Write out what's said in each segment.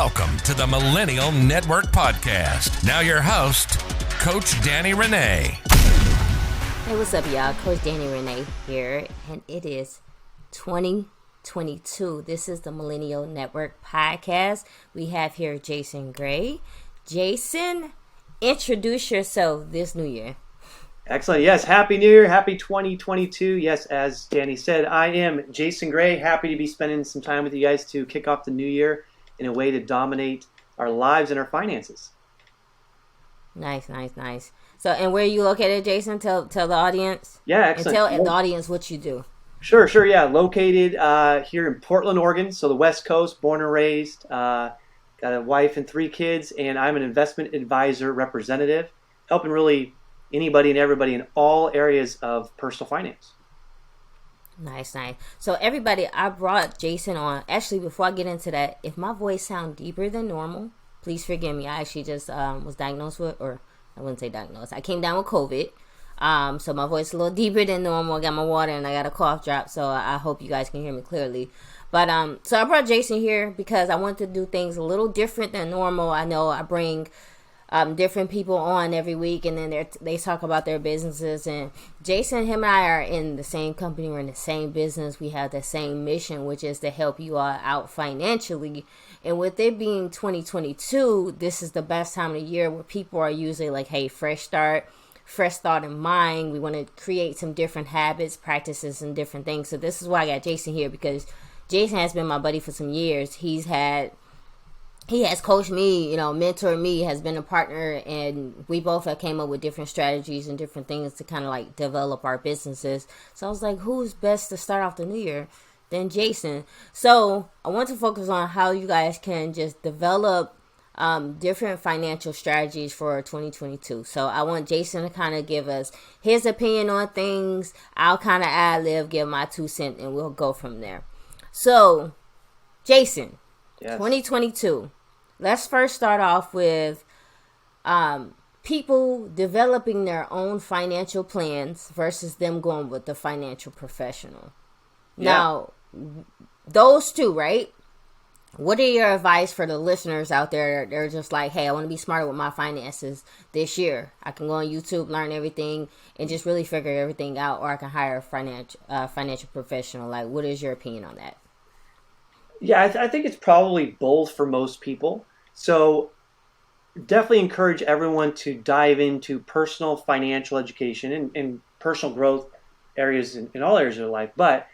Welcome to the Millennial Network Podcast. Now your host, Coach Danny Renee. Hey, what's up, y'all? Coach Danny Renee here, and it is 2022. This is the Millennial Network Podcast. We have here Jason Gray. Jason, introduce yourself this new year. Excellent. Yes. Happy New Year. Happy 2022. Yes. As Danny said, I am Jason Gray. Happy to be spending some time with you guys to kick off the new year in a way to dominate our lives and our finances. Nice. So, and where are you located, Jason? Tell the audience. Yeah. Excellent. And tell the audience what you do. Sure. Yeah. Located here in Portland, Oregon. So the West Coast, born and raised, got a wife and 3 kids, and I'm an investment advisor representative, helping really anybody and everybody in all areas of personal finance. Nice. So everybody, I brought Jason on. Actually, before I get into that, if my voice sounds deeper than normal, please forgive me. I actually just was diagnosed with, or I wouldn't say diagnosed. I came down with COVID. So my voice is a little deeper than normal. I got my water and I got a cough drop. So I hope you guys can hear me clearly. But so I brought Jason here because I want to do things a little different than normal. I know I bring different people on every week, and then they talk about their businesses. And Jason, him and I are in the same company. We're in the same business. We have the same mission, which is to help you all out financially. And with it being 2022, this is the best time of the year where people are usually like, hey, fresh start, fresh thought in mind. We want to create some different habits, practices, and different things. So this is why I got Jason here, because Jason has been my buddy for some years. He has coached me, mentored me, has been a partner, and we both have came up with different strategies and different things to kind of like develop our businesses. So I was like, who's best to start off the new year than Jason? So I want to focus on how you guys can just develop different financial strategies for 2022. So I want Jason to kind of give us his opinion on things. I'll kind of ad-lib, give my 2 cents, and we'll go from there. So, Jason, yes. 2022. Let's first start off with people developing their own financial plans versus them going with the financial professional. Yeah. Now, those two, right? What are your advice for the listeners out there? They're just like, hey, I want to be smarter with my finances this year. I can go on YouTube, learn everything, and just really figure everything out, or I can hire a financial professional. Like, what is your opinion on that? Yeah, I think it's probably both for most people. So definitely encourage everyone to dive into personal financial education and personal growth areas in all areas of their life. But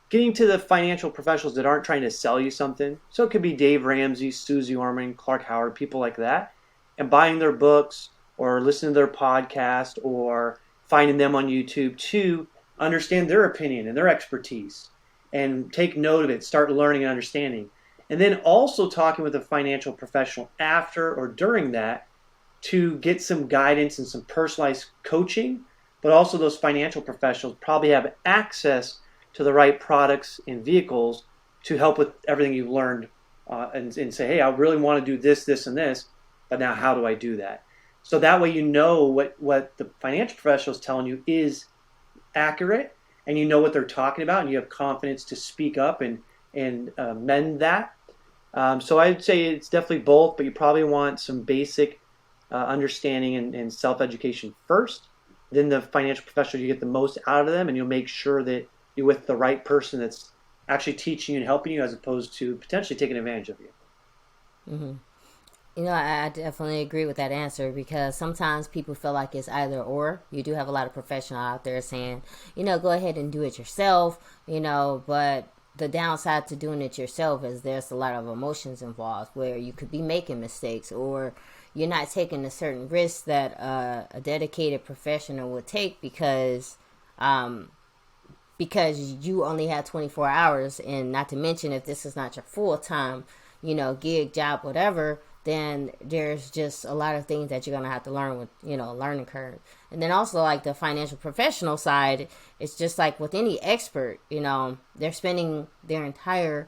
getting to the financial professionals that aren't trying to sell you something. So it could be Dave Ramsey, Susie Orman, Clark Howard, people like that. And buying their books or listening to their podcast or finding them on YouTube to understand their opinion and their expertise. And take note of it, start learning and understanding. And then also talking with a financial professional after or during that to get some guidance and some personalized coaching. But also those financial professionals probably have access to the right products and vehicles to help with everything you've learned and say, hey, I really want to do this, this, and this, but now how do I do that? So that way you know what the financial professional is telling you is accurate, and you know what they're talking about, and you have confidence to speak up and mend that. So I'd say it's definitely both, but you probably want some basic understanding and self-education first. Then the financial professional, you get the most out of them, and you'll make sure that you're with the right person that's actually teaching you and helping you, as opposed to potentially taking advantage of you. Mm-hmm. I definitely agree with that answer, because sometimes people feel like it's either or. You do have a lot of professionals out there saying, go ahead and do it yourself, but the downside to doing it yourself is there's a lot of emotions involved where you could be making mistakes, or you're not taking a certain risk that a dedicated professional would take because you only have 24 hours. And not to mention, if this is not your full-time, gig, job, whatever, then there's just a lot of things that you're going to have to learn with, learning curve. And then also like the financial professional side, it's just like with any expert, they're spending their entire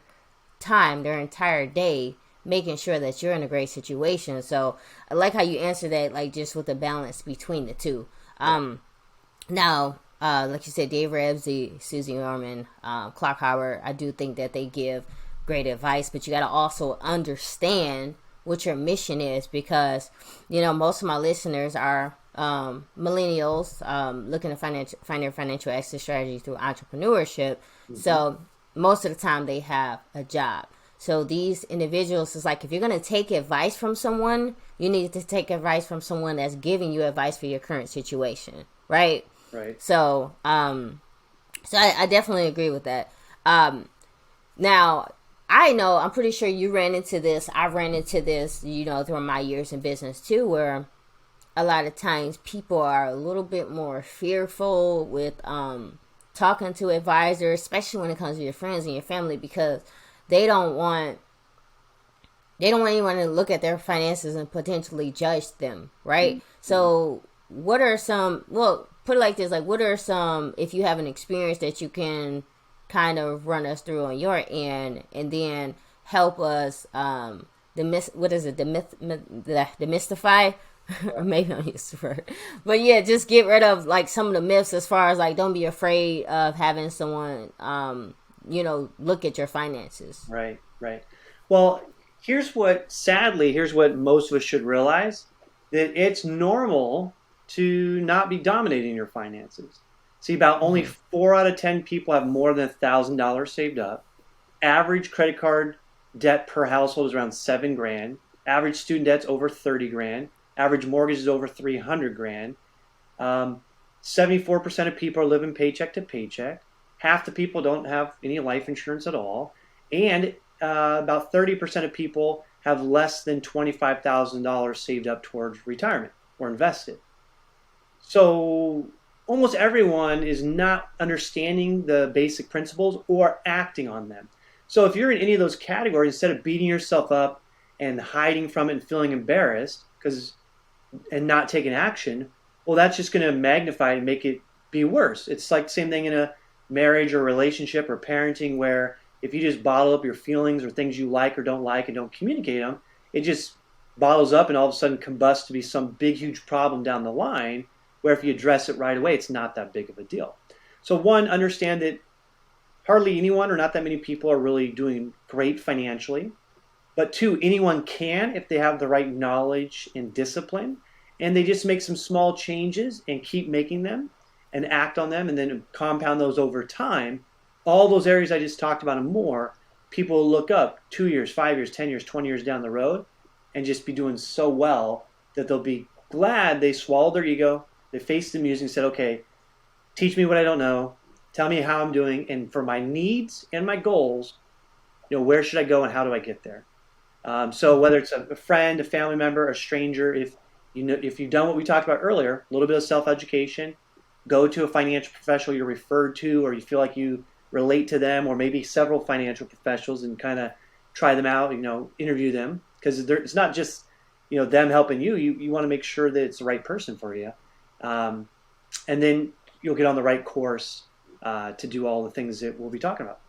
time, their entire day making sure that you're in a great situation. So I like how you answer that, like just with the balance between the two. Now, like you said, Dave Ramsey, Susie Orman, Clark Howard, I do think that they give great advice, but you got to also understand what your mission is, because, you know, most of my listeners are millennials looking to find their financial exit strategy through entrepreneurship. So most of the time they have a job. So these individuals, is like, if you're going to take advice from someone, you need to take advice from someone that's giving you advice for your current situation, right? Right. So, I definitely agree with that. Now, I know, I'm pretty sure you ran into this. I ran into this, you know, through my years in business too, where a lot of times people are a little bit more fearful with talking to advisors, especially when it comes to your friends and your family, because they don't want anyone to look at their finances and potentially judge them, right? Mm-hmm. So what are some, well, put it like this, like, what are some, if you have an experience that you can kind of run us through on your end, and then help us demystify, or maybe I'm used to the word, but yeah, just get rid of like some of the myths, as far as like, don't be afraid of having someone you know, look at your finances. Right. Well, here's what most of us should realize, that it's normal to not be dominating your finances. See, about only 4 out of 10 people have more than $1,000 saved up. Average credit card debt per household is around $7,000. Average student debt's over $30,000. Average mortgage is over $300,000. 74% of people are living paycheck to paycheck. Half the people don't have any life insurance at all. And about 30% of people have less than $25,000 saved up towards retirement or invested. So almost everyone is not understanding the basic principles or acting on them. So if you're in any of those categories, instead of beating yourself up and hiding from it and feeling embarrassed and not taking action, well, that's just going to magnify and make it be worse. It's like the same thing in a marriage or relationship or parenting, where if you just bottle up your feelings or things you like or don't like and don't communicate them, it just bottles up and all of a sudden combusts to be some big, huge problem down the line, where if you address it right away, it's not that big of a deal. So one, understand that hardly anyone or not that many people are really doing great financially. But two, anyone can if they have the right knowledge and discipline, and they just make some small changes and keep making them and act on them, and then compound those over time. All those areas I just talked about and more, people will look up 2 years, 5 years, 10 years, 20 years down the road and just be doing so well that they'll be glad they swallowed their ego. They faced the music and said, okay, teach me what I don't know. Tell me how I'm doing. And for my needs and my goals, you know, where should I go and how do I get there? So whether it's a friend, a family member, a stranger, if you've done what we talked about earlier, a little bit of self-education, go to a financial professional you're referred to, or you feel like you relate to them, or maybe several financial professionals, and kind of try them out, you know, interview them, because it's not just, you know, them helping you. You want to make sure that it's the right person for you. And then you'll get on the right course to do all the things that we'll be talking about.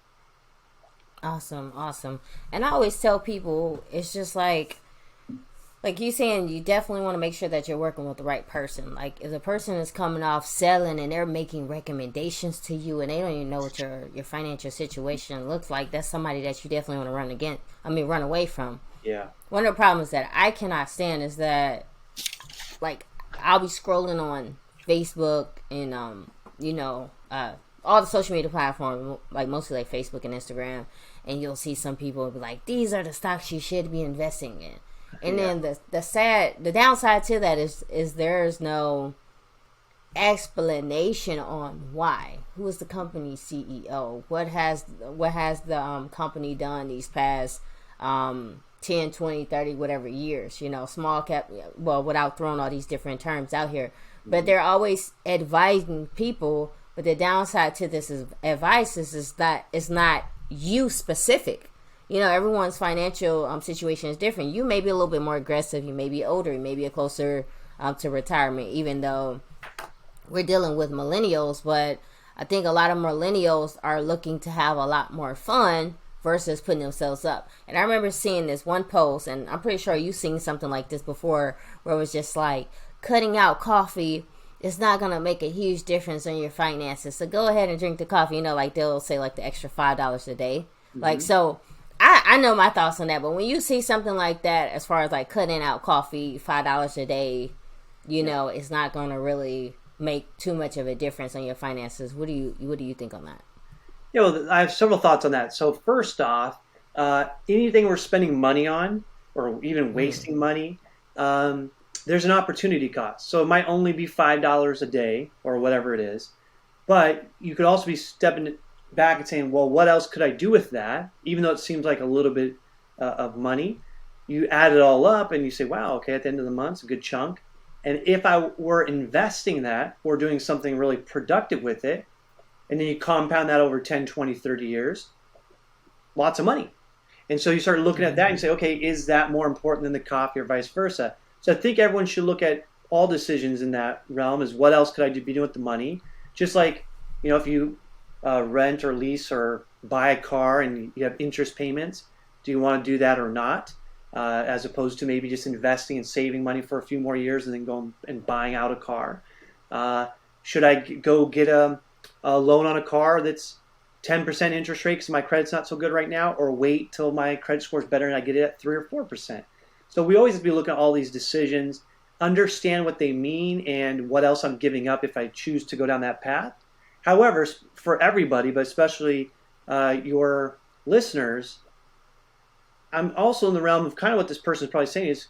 Awesome. And I always tell people, it's just like you saying, you definitely want to make sure that you're working with the right person. Like, if the person is coming off selling and they're making recommendations to you and they don't even know what your financial situation looks like, that's somebody that you definitely want to run away from. Yeah. One of the problems that I cannot stand is that, like, I'll be scrolling on Facebook and all the social media platforms, like mostly like Facebook and Instagram, and you'll see some people be like, these are the stocks you should be investing in. And then the downside to that is there's no explanation on why. Who is the company's CEO? What has the company done these past 10, 20, 30, whatever years? You know, small cap, well, without throwing all these different terms out here. But they're always advising people. But the downside to this advice is that it's not you specific. You know, everyone's financial situation is different. You may be a little bit more aggressive. You may be older. You may be closer to retirement, even though we're dealing with millennials. But I think a lot of millennials are looking to have a lot more fun versus putting themselves up. And I remember seeing this one post, and I'm pretty sure you've seen something like this before, where it was just like, cutting out coffee is not going to make a huge difference in your finances. So go ahead and drink the coffee. You know, like they'll say like the extra $5 a day. Mm-hmm. Like, so I know my thoughts on that, but when you see something like that, as far as like cutting out coffee, $5 a day, you know, it's not going to really make too much of a difference on your finances. What do you think on that? Yeah, well, I have several thoughts on that. So first off, anything we're spending money on, or even wasting money, there's an opportunity cost. So it might only be $5 a day or whatever it is, but you could also be stepping back and saying, well, what else could I do with that? Even though it seems like a little bit of money, you add it all up and you say, wow, okay, at the end of the month, it's a good chunk. And if I were investing that or doing something really productive with it, and then you compound that over 10, 20, 30 years, lots of money. And so you start looking at that and say, okay, is that more important than the coffee or vice versa? So I think everyone should look at all decisions in that realm is what else could I be doing with the money? Just like, you know, if you rent or lease or buy a car and you have interest payments, do you want to do that or not? As opposed to maybe just investing and saving money for a few more years and then going and buying out a car. Should I go get a loan on a car that's 10% interest rate because my credit's not so good right now, or wait till my credit score is better and I get it at 3 or 4%? So we always have to be looking at all these decisions, understand what they mean and what else I'm giving up if I choose to go down that path. However, for everybody, but especially your listeners, I'm also in the realm of kind of what this person is probably saying is,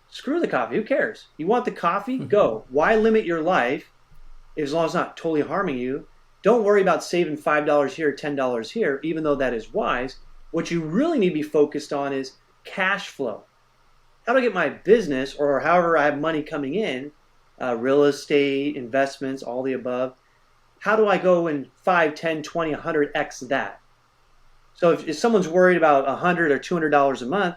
screw the coffee. Who cares? You want the coffee? Go. Why limit your life as long as it's not totally harming you? Don't worry about saving $5 here, $10 here, even though that is wise. What you really need to be focused on is cash flow. How do I get my business, or however I have money coming in, real estate, investments, all the above, how do I go in 5, 10, 20, 100x that? So if someone's worried about $100 or $200 a month,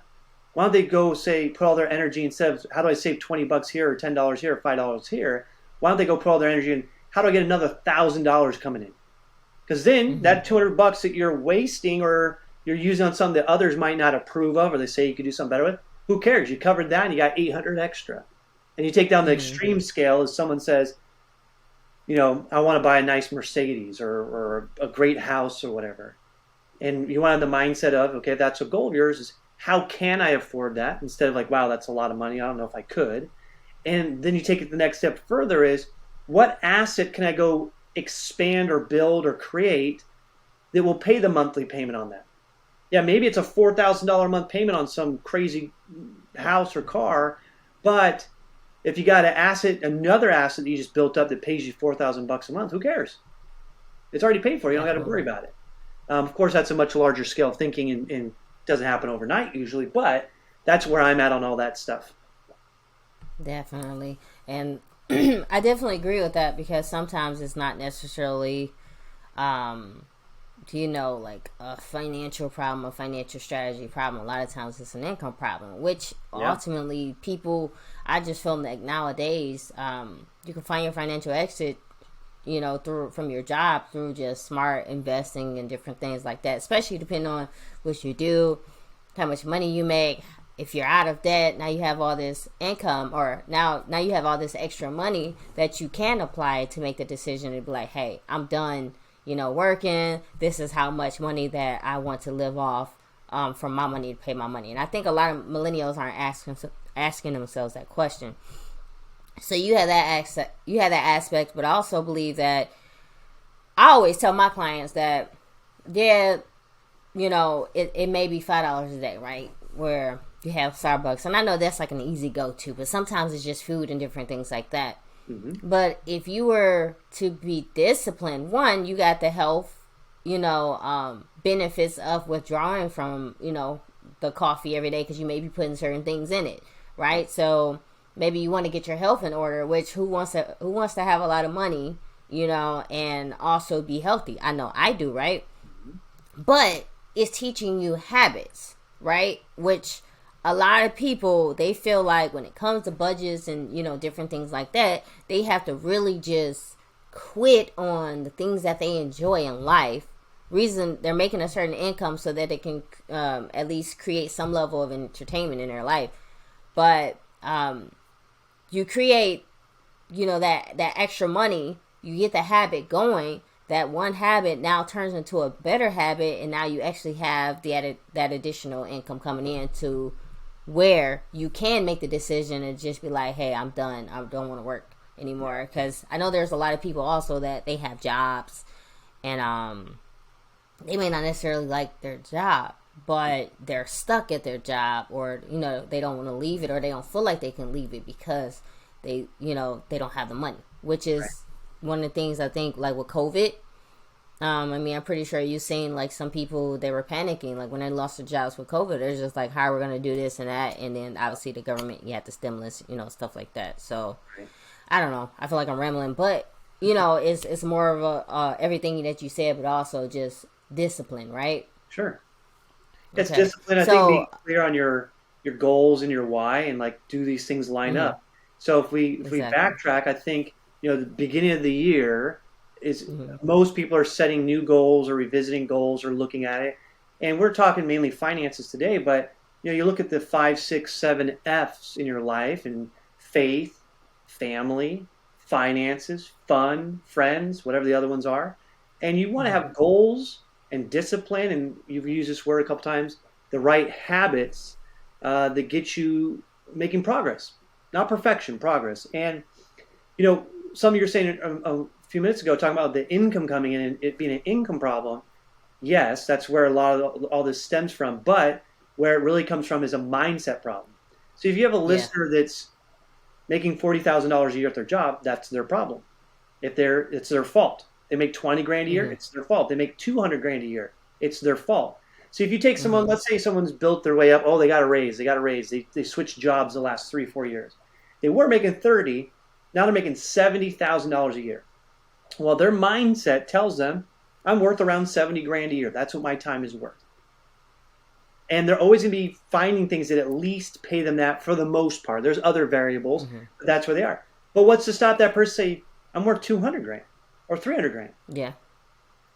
why don't they go say put all their energy, instead of how do I save $20 here or $10 here or $5 here? Why don't they go put all their energy in how do I get another $1,000 coming in? Because then that $200 that you're wasting or you're using on something that others might not approve of, or they say you could do something better with, who cares? You covered that and you got 800 extra. And you take down the extreme scale as someone says, you know, I want to buy a nice Mercedes or a great house or whatever. And you want to have the mindset of, okay, if that's a goal of yours, is how can I afford that? Instead of like, wow, that's a lot of money. I don't know if I could. And then you take it the next step further is, what asset can I go expand or build or create that will pay the monthly payment on that? Yeah, maybe it's a $4,000 a month payment on some crazy house or car, but if you got another asset that you just built up that pays you $4,000 a month, who cares? It's already paid for. You don't got to worry about it. Of course, that's a much larger scale of thinking and doesn't happen overnight usually, but that's where I'm at on all that stuff. Definitely. And I definitely agree with that, because sometimes it's not necessarily, like a financial problem, a financial strategy problem. A lot of times it's an income problem, which ultimately people, I just feel like nowadays, you can find your financial exit, from your job, through just smart investing and different things like that, especially depending on what you do, how much money you make. If you're out of debt, now you have all this income, or now you have all this extra money that you can apply to make the decision to be like, hey, I'm done, working. This is how much money that I want to live off from my money to pay my money. And I think a lot of millennials aren't asking themselves that question. So you have that aspect, but I also believe that I always tell my clients that, it may be $5 a day, right? Where you have Starbucks, and I know that's like an easy go-to, but sometimes it's just food and different things like that. Mm-hmm. But if you were to be disciplined, one, you got the health, benefits of withdrawing from, the coffee every day, because you may be putting certain things in it, right? So maybe you want to get your health in order, which who wants to have a lot of money, and also be healthy? I know I do, right? But it's teaching you habits, right? Which a lot of people, they feel like when it comes to budgets and, different things like that, they have to really just quit on the things that they enjoy in life. Reason they're making a certain income so that they can at least create some level of entertainment in their life. But you create, that extra money, you get the habit going, that one habit now turns into a better habit, and now you actually have that additional income coming in to where you can make the decision and just be like, hey, I'm done. I don't want to work anymore. Because I know there's a lot of people also that they have jobs, and they may not necessarily like their job, but they're stuck at their job, or they don't want to leave it, or they don't feel like they can leave it because they don't have the money, which is one of the things I think, like with COVID. I mean, I'm pretty sure you've seen like some people, they were panicking, like when they lost their jobs with COVID. They're just like, how are we going to do this and that? And then obviously the government, you have the stimulus, stuff like that. So I don't know. I feel like I'm rambling, but it's more of a everything that you said, but also just discipline, right? Sure. It's Okay. discipline. I think being clear on your goals and your why, and like, do these things line up? So if we backtrack, I think the beginning of the year is most people are setting new goals or revisiting goals or looking at it, and we're talking mainly finances today. But you look at the 5, 6, 7 F's in your life, and faith, family, finances, fun, friends, whatever the other ones are, and you want to have goals and discipline, and you've used this word a couple times, the right habits that get you making progress, not perfection, progress. And some of you were saying a few minutes ago, talking about the income coming in and it being an income problem. Yes, that's where a lot of all this stems from, but where it really comes from is a mindset problem. So if you have a listener that's making $40,000 a year at their job, that's their problem. It's their fault. They make 20 grand a year, it's their fault. They make 200 grand a year, it's their fault. So if you take someone, let's say someone's built their way up, they got a raise. They switched jobs the last 3-4 years. They were making 30, now they're making $70,000 a year. Well, their mindset tells them, I'm worth around 70 grand a year. That's what my time is worth. And they're always going to be finding things that at least pay them that for the most part. There's other variables, but that's where they are. But what's to stop that person say, I'm worth 200 grand or 300 grand? Yeah.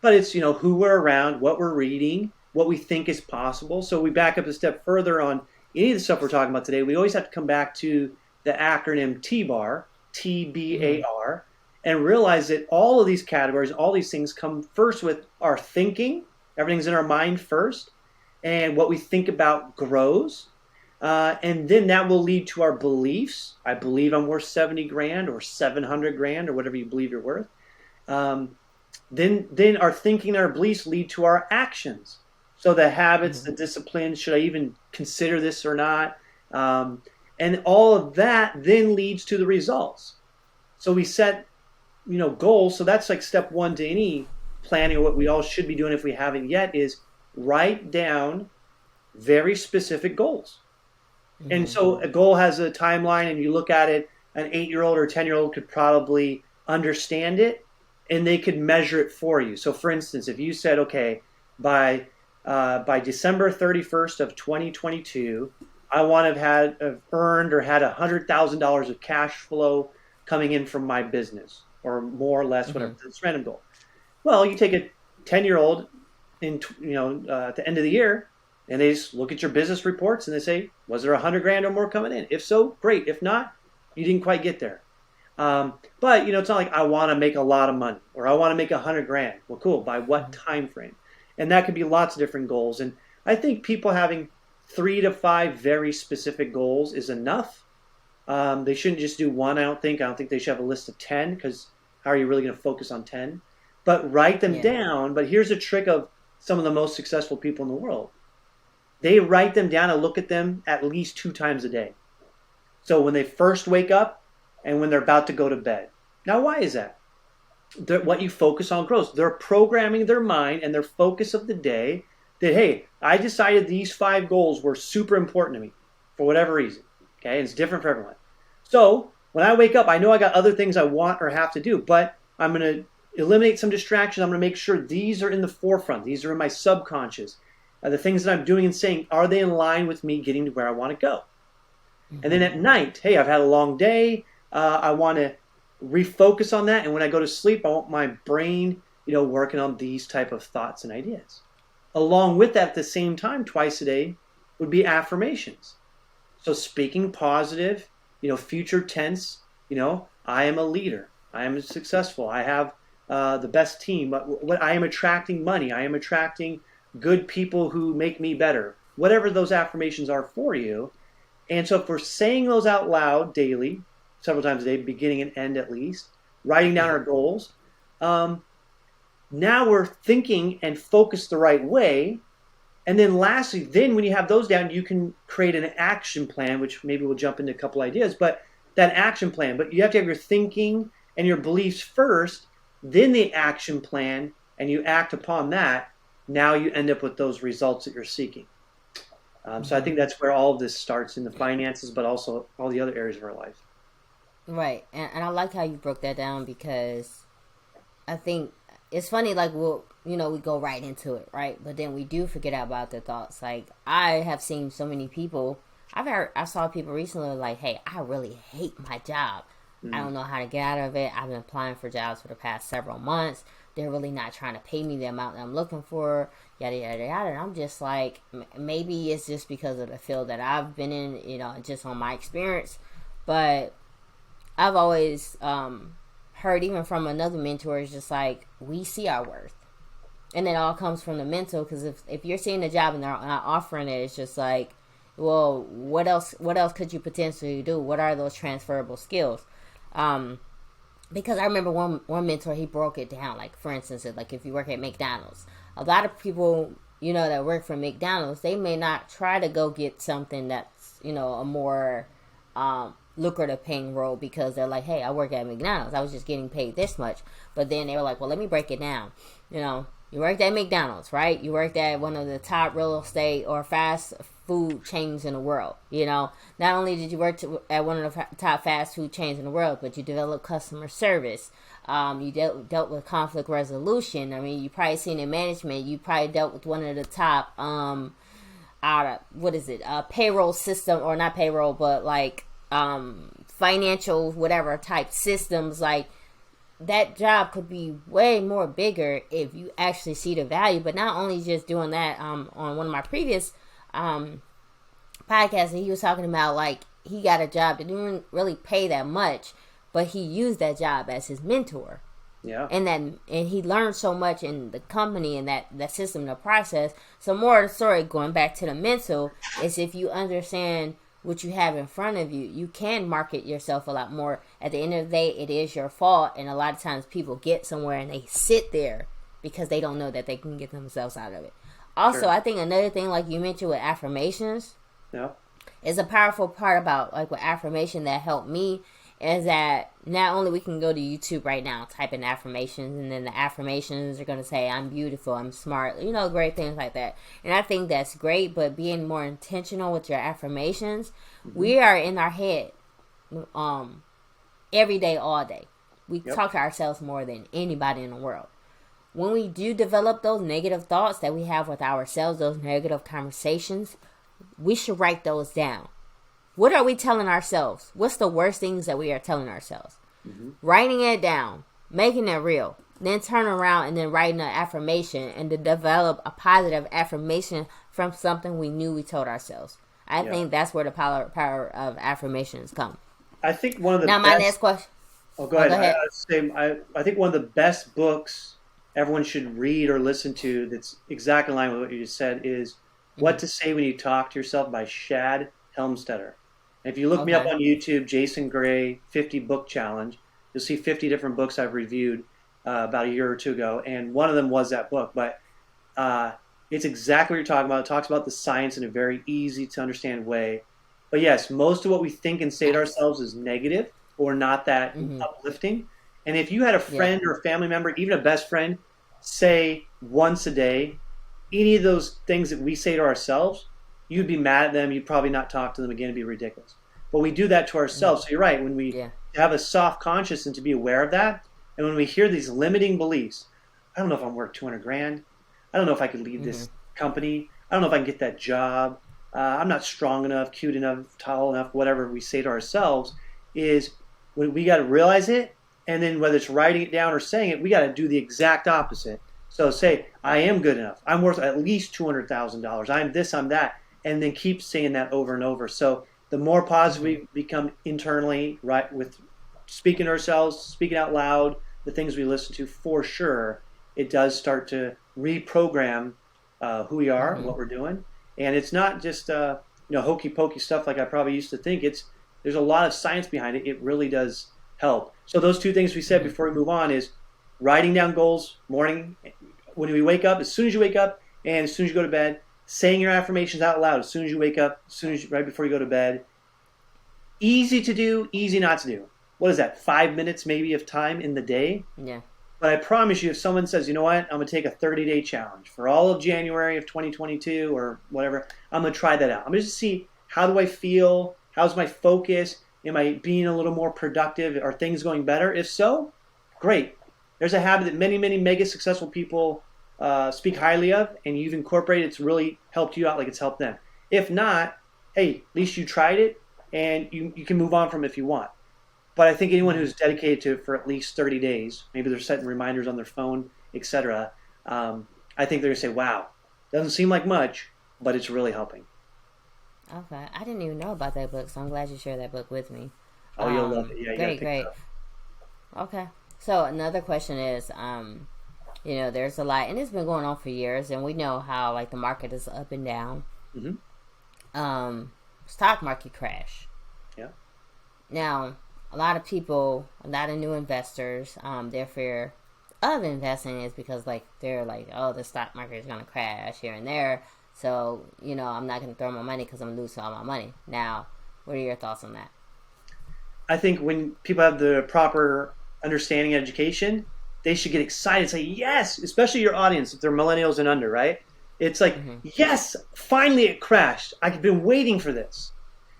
But it's, who we're around, what we're reading, what we think is possible. So we back up a step further on any of the stuff we're talking about today. We always have to come back to the acronym TBAR, TBAR, and realize that all of these categories, all these things come first with our thinking. Everything's in our mind first. And what we think about grows. And then that will lead to our beliefs. I believe I'm worth 70 grand or 700 grand or whatever you believe you're worth. Then our thinking and our beliefs lead to our actions. So the habits, the discipline, should I even consider this or not? And all of that then leads to the results. So we set, goals. So that's like step one to any planning, or what we all should be doing if we haven't yet, is write down very specific goals. And so a goal has a timeline, and you look at it, an 8-year-old or a 10-year-old could probably understand it, and they could measure it for you. So for instance, if you said, okay, by December 31st of 2022, I want to have earned or had $100,000 of cash flow coming in from my business, or more or less, whatever, it's random goal. Well, you take a 10-year-old at the end of the year, and they just look at your business reports and they say, was there 100 grand or more coming in? If so, great. If not, you didn't quite get there. But it's not like I want to make a lot of money or I want to make 100 grand. Well, cool. By what time frame? And that could be lots of different goals. And I think people having 3 to 5 very specific goals is enough. They shouldn't just do one. I don't think they should have a list of 10, because how are you really going to focus on 10? But write them down. But here's a trick of some of the most successful people in the world. They write them down and look at them at least 2 times a day. So when they first wake up and when they're about to go to bed. Now, why is that? What you focus on grows. They're programming their mind and their focus of the day that, hey, I decided these 5 goals were super important to me for whatever reason. Okay, it's different for everyone. So when I wake up, I know I got other things I want or have to do, but I'm going to eliminate some distractions. I'm going to make sure these are in the forefront. These are in my subconscious. The things that I'm doing and saying, are they in line with me getting to where I want to go? And then at night, hey, I've had a long day. I want to refocus on that. And when I go to sleep, I want my brain, working on these type of thoughts and ideas. Along with that, at the same time, twice a day would be affirmations. So speaking positive, future tense, I am a leader. I am successful. I have the best team. What I am attracting money. I am attracting good people who make me better. Whatever those affirmations are for you. And so if we're saying those out loud daily, several times a day, beginning and end at least, writing down our goals, now we're thinking and focused the right way. And then lastly, then when you have those down, you can create an action plan, which maybe we'll jump into a couple ideas, but that action plan. But you have to have your thinking and your beliefs first, then the action plan, and you act upon that. Now you end up with those results that you're seeking. So I think that's where all of this starts in the finances, but also all the other areas of our life. Right. And I like how you broke that down, because I think it's funny, like, we go right into it, right? But then we do forget about the thoughts. Like, I have seen so many people, I saw people recently like, hey, I really hate my job. I don't know how to get out of it. I've been applying for jobs for the past several months. They're really not trying to pay me the amount that I'm looking for, yada, yada, yada. And I'm just like, maybe it's just because of the field that I've been in, just on my experience. But I've always heard, even from another mentor, is just like, we see our worth. And it all comes from the mental, because if you're seeing a job and they're not offering it, it's just like, well, what else could you potentially do? What are those transferable skills? Because I remember one mentor, he broke it down. Like, for instance, like, if you work at McDonald's, a lot of people, that work for McDonald's, they may not try to go get something that's, a more lucrative paying role, because they're like, hey, I work at McDonald's. I was just getting paid this much. But then they were like, well, let me break it down. You worked at McDonald's, right? You worked at one of the top real estate or fast food chains in the world. Not only did you work at one of the top fast food chains in the world, but you developed customer service. You dealt with conflict resolution. I mean, you probably seen in management. You probably dealt with one of the top, payroll system, or not payroll, but like financial whatever type systems. Like, that job could be way more bigger if you actually see the value. But not only just doing that, on one of my previous podcasts, he was talking about, like, he got a job that didn't really pay that much, but he used that job as his mentor. Yeah. And he learned so much in the company and that system, the process. So more of the story, going back to the mental, is if you understand what you have in front of you, you can market yourself a lot more. At the end of the day, it is your fault. And a lot of times people get somewhere and they sit there because they don't know that they can get themselves out of it. Also, sure. I think another thing, like you mentioned with affirmations, is a powerful part about, like, with affirmation that helped me, is that not only we can go to YouTube right now, type in affirmations, and then the affirmations are going to say, I'm beautiful, I'm smart, great things like that. And I think that's great, but being more intentional with your affirmations, we are in our head every day, all day. We talk to ourselves more than anybody in the world. When we do develop those negative thoughts that we have with ourselves, those negative conversations, we should write those down. What are we telling ourselves? What's the worst things that we are telling ourselves? Writing it down, making it real, then turn around and then writing an affirmation, and to develop a positive affirmation from something we knew we told ourselves. I think that's where the power of affirmations come. I think one of the my next question. Oh, go ahead. I think one of the best books everyone should read or listen to, that's exactly in line with what you just said, is What to Say When You Talk to Yourself by Shad Helmstetter. If you look me up on YouTube, Jason Gray 50 Book Challenge, you'll see 50 different books I've reviewed about a year or two ago, and one of them was that book. But it's exactly what you're talking about. It talks about the science in a very easy to understand way. But yes, most of what we think and say to ourselves is negative or not that uplifting. And if you had a friend or a family member, even a best friend, say once a day any of those things that we say to ourselves, you'd be mad at them. You'd probably not talk to them again. It'd be ridiculous. But we do that to ourselves. So you're right. When we have a soft conscience and to be aware of that, and when we hear these limiting beliefs, I don't know if I'm worth 200 grand. I don't know if I could lead this company. I don't know if I can get that job. I'm not strong enough, cute enough, tall enough, whatever we say to ourselves, is when we got to realize it. And then whether it's writing it down or saying it, we got to do the exact opposite. So say, I am good enough. I'm worth at least $200,000. I'm this, I'm that. And then keep saying that over and over. So the more positive we become internally, right, with speaking to ourselves, speaking out loud, the things we listen to, for sure, it does start to reprogram who we are, what we're doing. And it's not just hokey pokey stuff like I probably used to think. There's a lot of science behind it. It really does help. So those two things we said before we move on is writing down goals morning when we wake up, as soon as you wake up, and as soon as you go to bed, saying your affirmations out loud as soon as you wake up, right before you go to bed. Easy to do, easy not to do. What is that? 5 minutes maybe of time in the day? Yeah. But I promise you, if someone says, you know what, I'm going to take a 30-day challenge for all of January of 2022 or whatever, I'm going to try that out. I'm going to see, how do I feel? How's my focus? Am I being a little more productive? Are things going better? If so, great. There's a habit that many, many mega successful people speak highly of, and you've incorporated. It's really helped you out like it's helped them. If not, hey, at least you tried it, and you can move on from it if you want. But I think anyone who's dedicated to it for at least 30 days, maybe they're setting reminders on their phone, etc., I think they're going to say, wow, doesn't seem like much, but it's really helping. Okay. I didn't even know about that book, so I'm glad you shared that book with me. Oh, you'll love it. Yeah, great. Okay. So another question is, there's a lot, and it's been going on for years, and we know how, like, the market is up and down. Stock market crash. Yeah. Now, a lot of people, a lot of new investors, their fear of investing is because, like, they're like, oh, the stock market is going to crash here and there. So, I'm not going to throw my money because I'm going to lose all my money. Now, what are your thoughts on that? I think when people have the proper understanding and education, they should get excited and say, yes, especially your audience, if they're millennials and under, right? It's like, yes, finally it crashed. I've been waiting for this.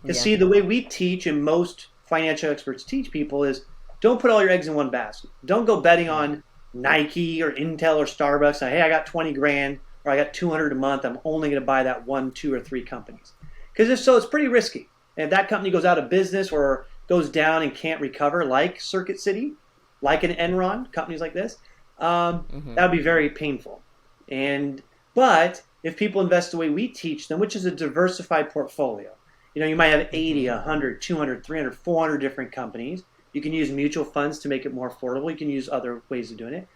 Because see, the way we teach and most financial experts teach people is don't put all your eggs in one basket. Don't go betting on Nike or Intel or Starbucks. Hey, I got 20 grand or I got 200 a month. I'm only going to buy that 1, 2, or 3 companies. Because if so, it's pretty risky. And if that company goes out of business or goes down and can't recover, like Circuit City, like an Enron, companies like this, that would be very painful. But if people invest the way we teach them, which is a diversified portfolio, you might have 80, 100, 200, 300, 400 different companies. You can use mutual funds to make it more affordable. You can use other ways of doing it.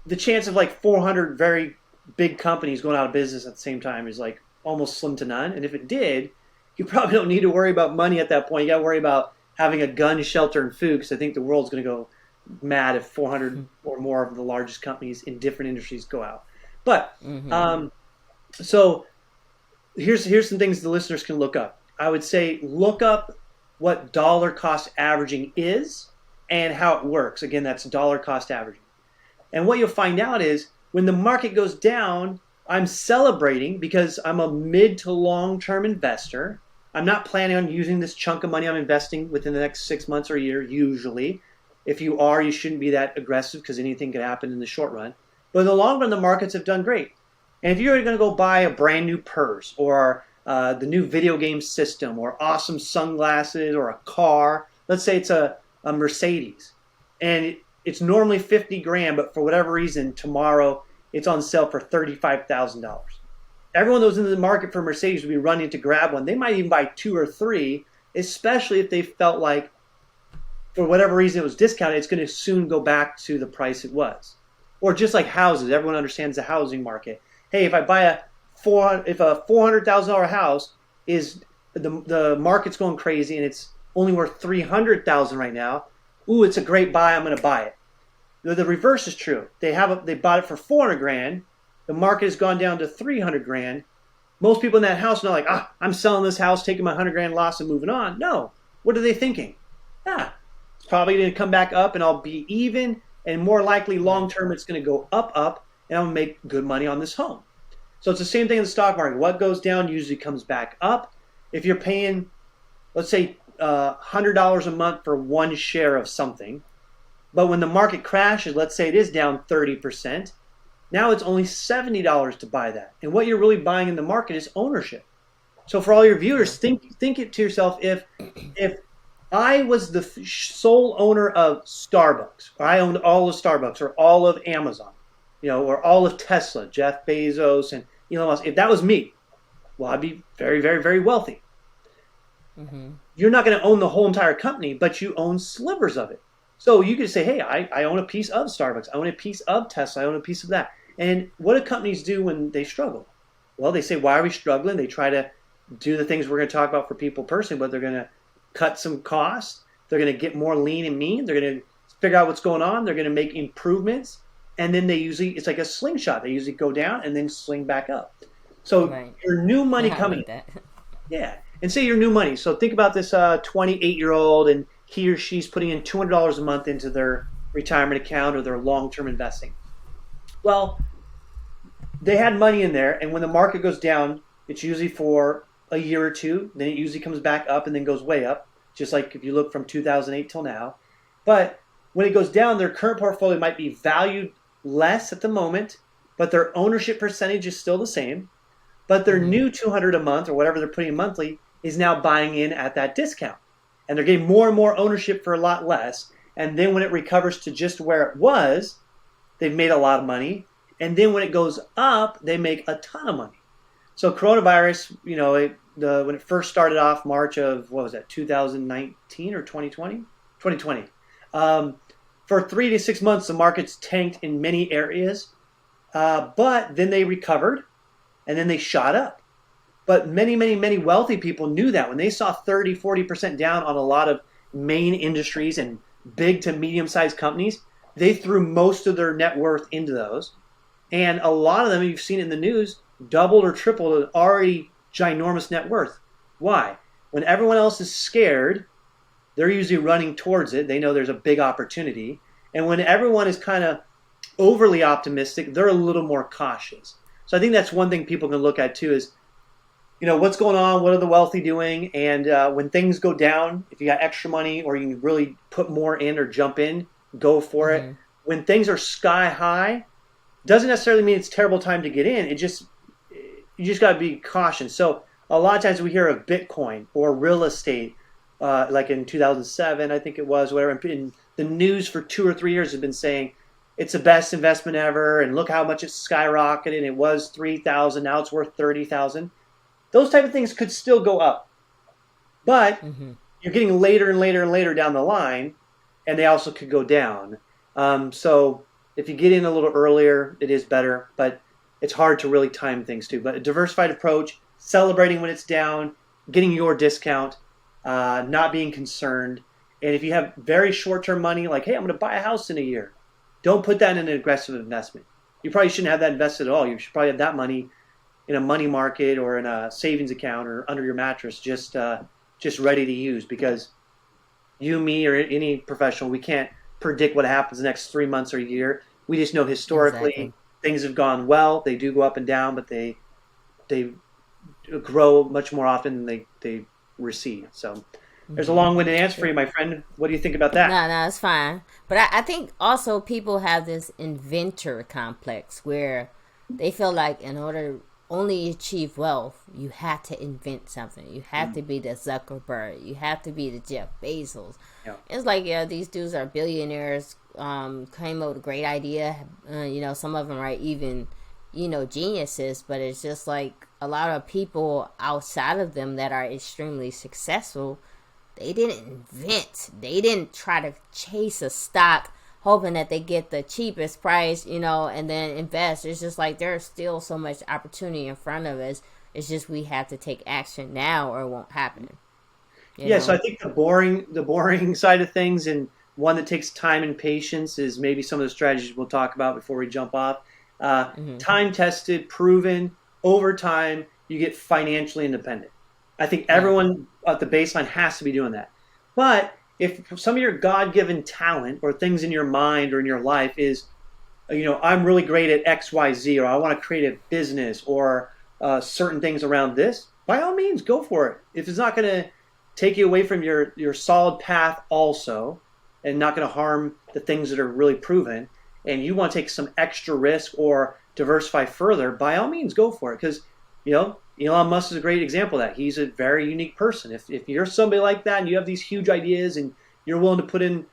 The chance of like 400 very big companies going out of business at the same time is like almost slim to none. And if it did, you probably don't need to worry about money at that point. You got to worry about having a gun, shelter, and food, because I think the world's going to go mad if 400 or more of the largest companies in different industries go out. But so here's some things the listeners can look up. I would say look up what dollar cost averaging is and how it works. Again, that's dollar cost averaging. And what you'll find out is when the market goes down, I'm celebrating because I'm a mid to long-term investor. I'm not planning on using this chunk of money I'm investing within the next 6 months or a year, usually. If you are, you shouldn't be that aggressive because anything could happen in the short run. But in the long run, the markets have done great. And if you're going to go buy a brand new purse or the new video game system or awesome sunglasses or a car, let's say it's a Mercedes, and it's normally 50 grand, but for whatever reason, tomorrow it's on sale for $35,000. Everyone that was in the market for Mercedes would be running to grab one. They might even buy 2 or 3, especially if they felt like, for whatever reason it was discounted, it's going to soon go back to the price it was. Or just like houses, everyone understands the housing market. Hey, if I buy a $400,000 house is the market's going crazy and it's only worth $300,000 right now, ooh, it's a great buy. I'm going to buy it. The reverse is true. They bought it for 400 grand. The market has gone down to 300 grand. Most people in that house are not like, I'm selling this house, taking my 100 grand loss and moving on. No. What are they thinking? It's probably going to come back up and I'll be even, and more likely long term it's going to go up, and I'm going to make good money on this home. So it's the same thing in the stock market. What goes down usually comes back up. If you're paying, let's say, $100 a month for one share of something, but when the market crashes, let's say it is down 30%, now it's only $70 to buy that. And what you're really buying in the market is ownership. So for all your viewers, think it to yourself, if I was the sole owner of Starbucks, or I owned all of Starbucks or all of Amazon, or all of Tesla, Jeff Bezos and Elon Musk, if that was me, well, I'd be very, very, very wealthy. You're not going to own the whole entire company, but you own slivers of it. So you could say, hey, I own a piece of Starbucks. I own a piece of Tesla. I own a piece of that. And what do companies do when they struggle? Well, they say, why are we struggling? They try to do the things we're going to talk about for people personally, but they're going to cut some costs. They're going to get more lean and mean. They're going to figure out what's going on. They're going to make improvements. And then it's like a slingshot. They usually go down and then sling back up. So Right. your new money I coming like that. yeah. And say your new money. So think about this 28-year-old and he or she's putting in $200 a month into their retirement account or their long-term investing. Well, they had money in there, and when the market goes down, it's usually for a year or two. Then it usually comes back up and then goes way up, just like if you look from 2008 till now. But when it goes down, their current portfolio might be valued less at the moment, but their ownership percentage is still the same. But their new 200 a month or whatever they're putting in monthly is now buying in at that discount. And they're getting more and more ownership for a lot less. And then when it recovers to just where it was, they've made a lot of money. And then when it goes up, they make a ton of money. So coronavirus, when it first started off March of, 2019 or 2020? 2020. For 3 to 6 months, the markets tanked in many areas. But then they recovered. And then they shot up. But many, many, many wealthy people knew that when they saw 30, 40% down on a lot of main industries and big to medium-sized companies, they threw most of their net worth into those. And a lot of them, you've seen it in the news, doubled or tripled an already ginormous net worth. Why? When everyone else is scared, they're usually running towards it. They know there's a big opportunity. And when everyone is kind of overly optimistic, they're a little more cautious. So I think that's one thing people can look at too is, what's going on? What are the wealthy doing? And when things go down, if you got extra money or you can really put more in or jump in, go for it. When things are sky high, doesn't necessarily mean it's a terrible time to get in. You just got to be cautious. So a lot of times we hear of Bitcoin or real estate, like in 2007, I think it was, whatever. And the news for 2 or 3 years has been saying, it's the best investment ever, and look how much it's skyrocketed. It was $3,000, now it's worth $30,000. Those type of things could still go up, but you're getting later and later and later down the line, and they also could go down. So if you get in a little earlier, it is better, but it's hard to really time things too. But a diversified approach, celebrating when it's down, getting your discount, not being concerned, and if you have very short-term money, like, hey, I'm going to buy a house in a year. Don't put that in an aggressive investment. You probably shouldn't have that invested at all. You should probably have that money in a money market or in a savings account or under your mattress, just ready to use. Because you, me, or any professional, we can't predict what happens the next 3 months or a year. We just know historically things have gone well. They do go up and down, but they grow much more often than they recede. So. There's a long-winded answer for you, my friend. What do you think about that? No, it's fine. But I think also people have this inventor complex where they feel like in order to only achieve wealth, you have to invent something. You have to be the Zuckerberg. You have to be the Jeff Bezos. Yeah. It's like, these dudes are billionaires, came up with a great idea. Some of them are even, geniuses. But it's just like a lot of people outside of them that are extremely successful, they didn't invent. They didn't try to chase a stock hoping that they get the cheapest price, and then invest. It's just like there's still so much opportunity in front of us. It's just we have to take action now or it won't happen. So I think the boring side of things and one that takes time and patience is maybe some of the strategies we'll talk about before we jump off. Time-tested, proven, over time, you get financially independent. I think everyone at the baseline has to be doing that. But if some of your God-given talent or things in your mind or in your life is, I'm really great at X, Y, Z, or I want to create a business or certain things around this, by all means, go for it. If it's not going to take you away from your solid path also and not going to harm the things that are really proven, and you want to take some extra risk or diversify further, by all means, go for it. Because, Elon Musk is a great example of that. He's a very unique person. If you're somebody like that and you have these huge ideas and you're willing to put in,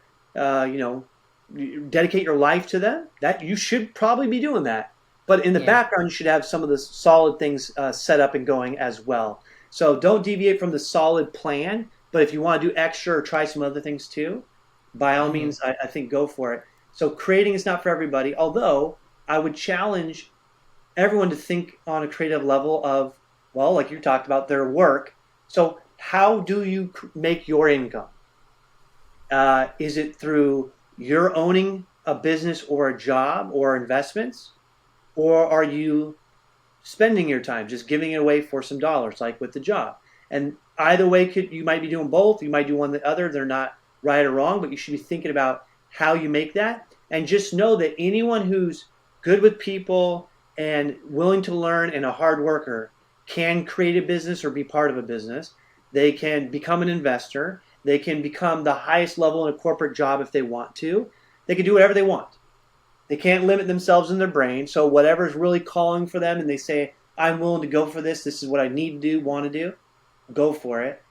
dedicate your life to them, that you should probably be doing that. But in the background, you should have some of the solid things set up and going as well. So don't deviate from the solid plan. But if you want to do extra or try some other things too, by all Mm-hmm. means, I think go for it. So creating is not for everybody, although I would challenge everyone to think on a creative level of, well, like you talked about, their work. So how do you make your income? Is it through your owning a business or a job or investments? Or are you spending your time just giving it away for some dollars, like with the job? And either way, you might be doing both. You might do one or the other. They're not right or wrong, but you should be thinking about how you make that. And just know that anyone who's good with people and willing to learn and a hard worker can create a business or be part of a business. They can become an investor. They can become the highest level in a corporate job if they want to. They can do whatever they want. They can't limit themselves in their brain. So whatever's really calling for them and they say, I'm willing to go for this. This is what I need to do, want to do. Go for it.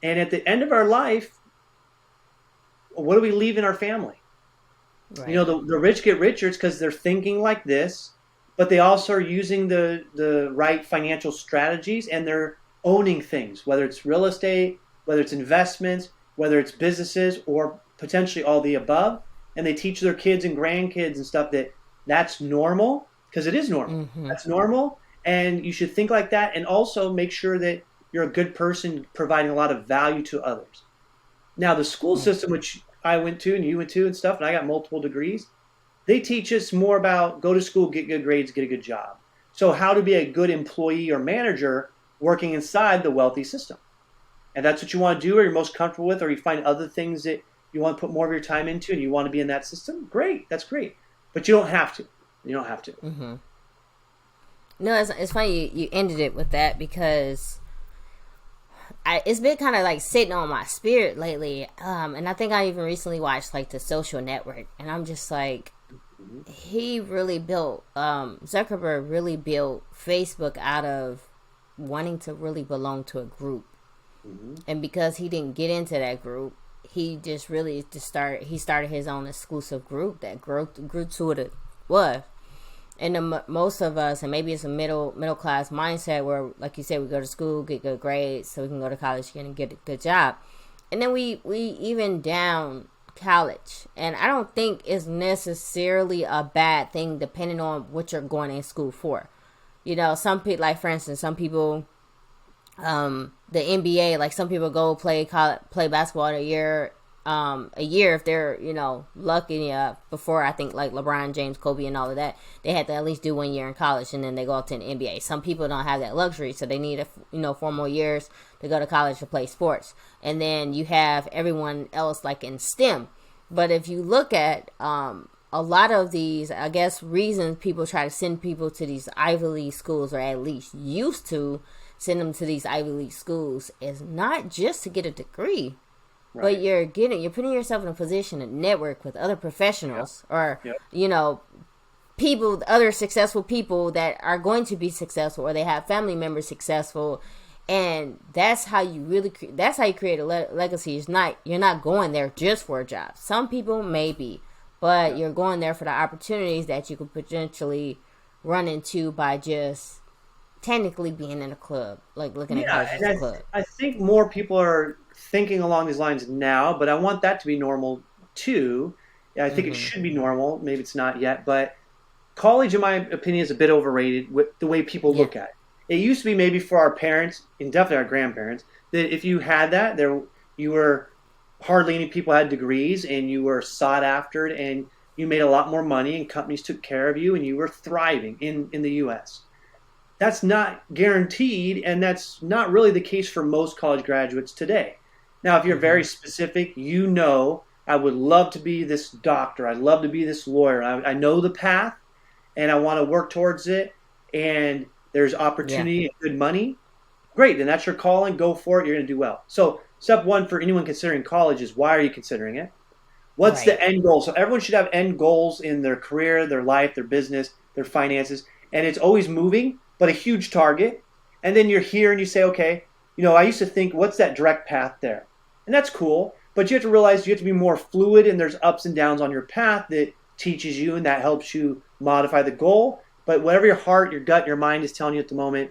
And at the end of our life, what do we leave in our family? Right. You know, the rich get richer. It's because they're thinking like this, but they also are using the right financial strategies and they're owning things, whether it's real estate, whether it's investments, whether it's businesses, or potentially all the above. And they teach their kids and grandkids and stuff that that's normal, because it is normal. Mm-hmm. That's normal. And you should think like that. And also make sure that you're a good person providing a lot of value to others. Now, the school system, which I went to and you went to and stuff, and I got multiple degrees, they teach us more about go to school, get good grades, get a good job. So how to be a good employee or manager working inside the wealthy system. And that's what you want to do or you're most comfortable with, or you find other things that you want to put more of your time into and you want to be in that system, great, that's great. But you don't have to. You don't have to. Mm-hmm. No, it's funny you ended it with that because it's been kind of like sitting on my spirit lately. And I think I even recently watched like The Social Network, and I'm just like, he really built, Zuckerberg really built Facebook out of wanting to really belong to a group. Mm-hmm. And because he didn't get into that group, he just really he started his own exclusive group that grew to what it was. And most of us, and maybe it's a middle class mindset where, like you said, we go to school, get good grades, so we can go to college again and get a good job. And then we even down college. And I don't think it's necessarily a bad thing depending on what you're going in school for. You know, some people, like for instance, some people, the NBA, like some people go play basketball a year if they're, you know, lucky enough. Before, I think like LeBron James, Kobe, and all of that, they had to at least do 1 year in college and then they go up to the NBA. Some people don't have that luxury, so they need 4 more years to go to college to play sports. And then you have everyone else like in STEM. But if you look at a lot of these, I guess, reasons people try to send people to these Ivy League schools, or at least used to send them to these Ivy League schools, is not just to get a degree. Right. But you're putting yourself in a position to network with other professionals, or, you know, people, other successful people that are going to be successful, or they have family members successful. And that's how you create a legacy. You're not going there just for a job. Some people may be, but you're going there for the opportunities that you could potentially run into by just technically being in a club, like looking at college as a club. I think more people are thinking along these lines now, but I want that to be normal too. I think it should be normal. Maybe it's not yet, but college, in my opinion, is a bit overrated with the way people look at it. It used to be maybe for our parents and definitely our grandparents that if you had that, you were hardly any people had degrees and you were sought after and you made a lot more money and companies took care of you and you were thriving in the U.S. That's not guaranteed, and that's not really the case for most college graduates today. Now, if you're very specific, you know, I would love to be this doctor. I'd love to be this lawyer. I know the path, and I want to work towards it, and there's opportunity and good money. Great, then that's your calling. Go for it. You're going to do well. So step one for anyone considering college is, why are you considering it? What's the end goal? So everyone should have end goals in their career, their life, their business, their finances, and it's always moving, but a huge target. And then you're here and you say, okay, you know, I used to think, what's that direct path there? And that's cool, but you have to realize you have to be more fluid, and there's ups and downs on your path that teaches you and that helps you modify the goal. But whatever your heart, your gut, your mind is telling you at the moment,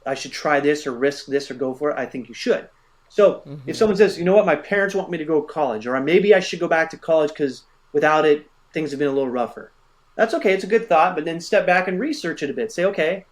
I should try this or risk this or go for it, I think you should. So if someone says, you know what, my parents want me to go to college, or maybe I should go back to college because without it, things have been a little rougher. That's okay. It's a good thought, but then step back and research it a bit. Say, okay,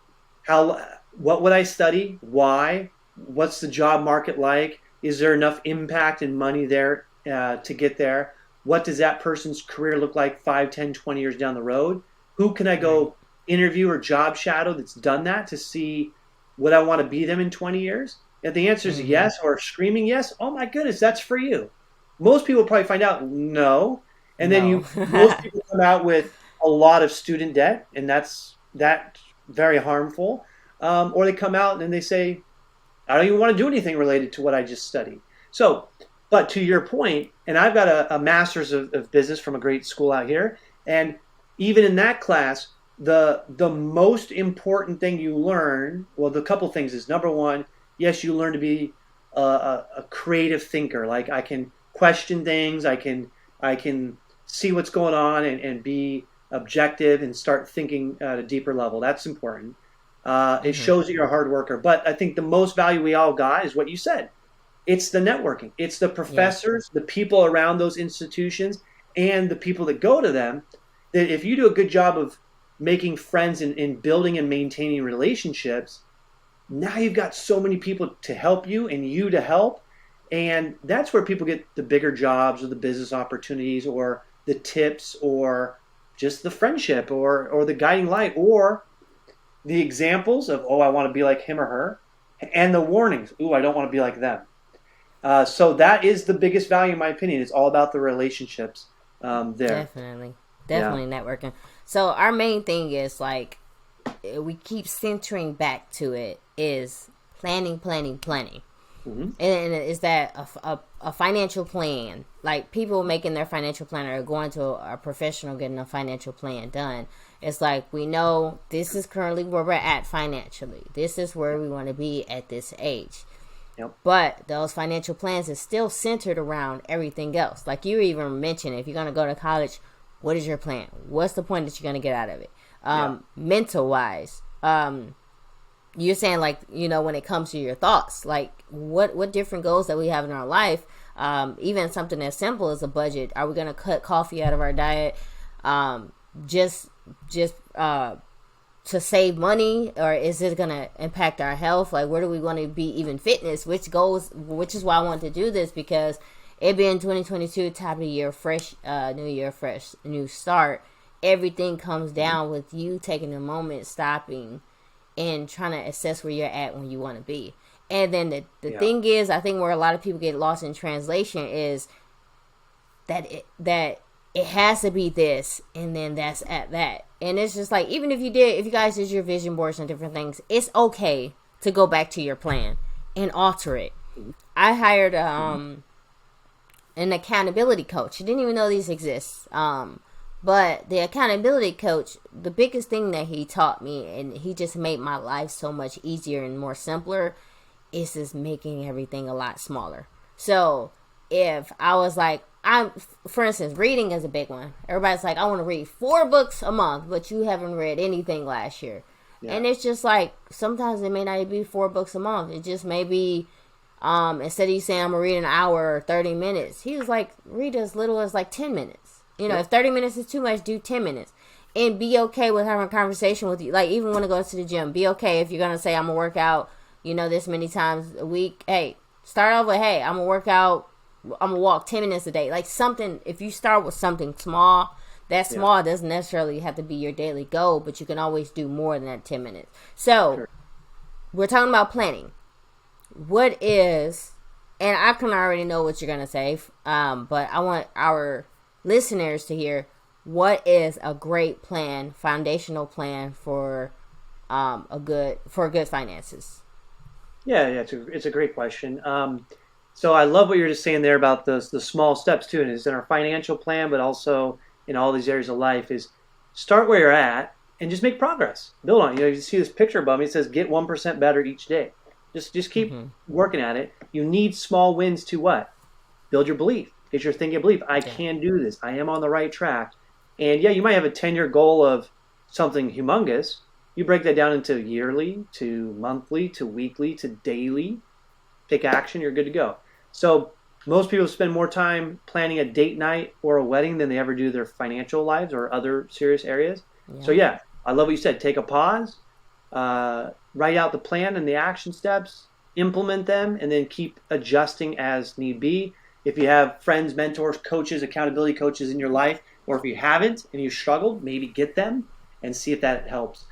what would I study? Why? What's the job market like? Is there enough impact and money there to get there? What does that person's career look like 5, 10, 20 years down the road? Who can I go interview or job shadow that's done that to see would I want to be them in 20 years? If the answer is yes or screaming yes, oh my goodness, that's for you. Most people probably find out no. And then most people come out with a lot of student debt, and that's very harmful. Or they come out and they say, I don't even want to do anything related to what I just studied. So, but to your point, and I've got a master's of business from a great school out here, and even in that class, the most important thing you learn, well, the couple things is, number one, yes, you learn to be a creative thinker. Like, I can question things, I can see what's going on and be objective and start thinking at a deeper level. That's important. It shows that you're a hard worker. But I think the most value we all got is what you said. It's the networking. It's the professors, the people around those institutions, and the people that go to them. That if you do a good job of making friends and building and maintaining relationships, now you've got so many people to help you and you to help. And that's where people get the bigger jobs or the business opportunities or the tips or just the friendship or the guiding light or the examples of, oh, I want to be like him or her, and the warnings, ooh, I don't want to be like them. So that is the biggest value, in my opinion. It's all about the relationships there. Definitely networking. So our main thing is, like, we keep centering back to it, is planning. And is that a financial plan? Like, people making their financial plan or going to a professional getting a financial plan done. It's like, we know this is currently where we're at financially. This is where we want to be at this age. Yep. But those financial plans is still centered around everything else. Like you even mentioned, if you're going to go to college, what is your plan? What's the point that you're going to get out of it? Mental wise, you're saying, like, you know, when it comes to your thoughts, like what different goals that we have in our life, even something as simple as a budget. Are we going to cut coffee out of our diet? Just to save money, or is it going to impact our health? Like, where do we want to be, even fitness, which is why I want to do this, because it being 2022, top of the year, fresh, new year, fresh, new start. Everything comes down with you taking a moment, stopping, and trying to assess where you're at when you want to be. And then the thing is, I think where a lot of people get lost in translation is that it has to be this, and then that's at that. And it's just like, even if you guys did your vision boards and different things, it's okay to go back to your plan and alter it. I hired an accountability coach. I didn't even know these exist. But the accountability coach, the biggest thing that he taught me, and he just made my life so much easier and more simpler, is just making everything a lot smaller. So if I was like, for instance, reading is a big one. Everybody's like, I want to read 4 books a month, but you haven't read anything last year. Yeah. And it's just like, sometimes it may not be 4 books a month. It just may be, instead of you saying I'm going to read an hour or 30 minutes, he was like, read as little as like 10 minutes. You know, if 30 minutes is too much, do 10 minutes. And be okay with having a conversation with you. Like, even when it goes to the gym, be okay if you're going to say, I'm going to work out, you know, this many times a week. Hey, start off with, hey, I'm going to work out, I'm going to walk 10 minutes a day. Like, something, if you start with something small, that small doesn't necessarily have to be your daily goal, but you can always do more than that 10 minutes. So, we're talking about planning. What is, and I can already know what you're going to say, but I want our listeners to hear, what is a great plan, foundational plan for good finances? Yeah, it's a great question. So I love what you're just saying there about the small steps too, and it's in our financial plan, but also in all these areas of life, is start where you're at and just make progress. Build on it. You know, you see this picture above me, it says get 1% better each day. Just keep working at it. You need small wins to what? Build your belief. It's your thinking belief. I can do this. I am on the right track. And yeah, you might have a 10-year goal of something humongous. You break that down into yearly, to monthly, to weekly, to daily. take action, you're good to go. So most people spend more time planning a date night or a wedding than they ever do their financial lives or other serious areas. Yeah. So yeah, I love what you said. Take a pause, write out the plan and the action steps, implement them, and then keep adjusting as need be. If you have friends, mentors, coaches, accountability coaches in your life, or if you haven't and you struggled, maybe get them and see if that helps.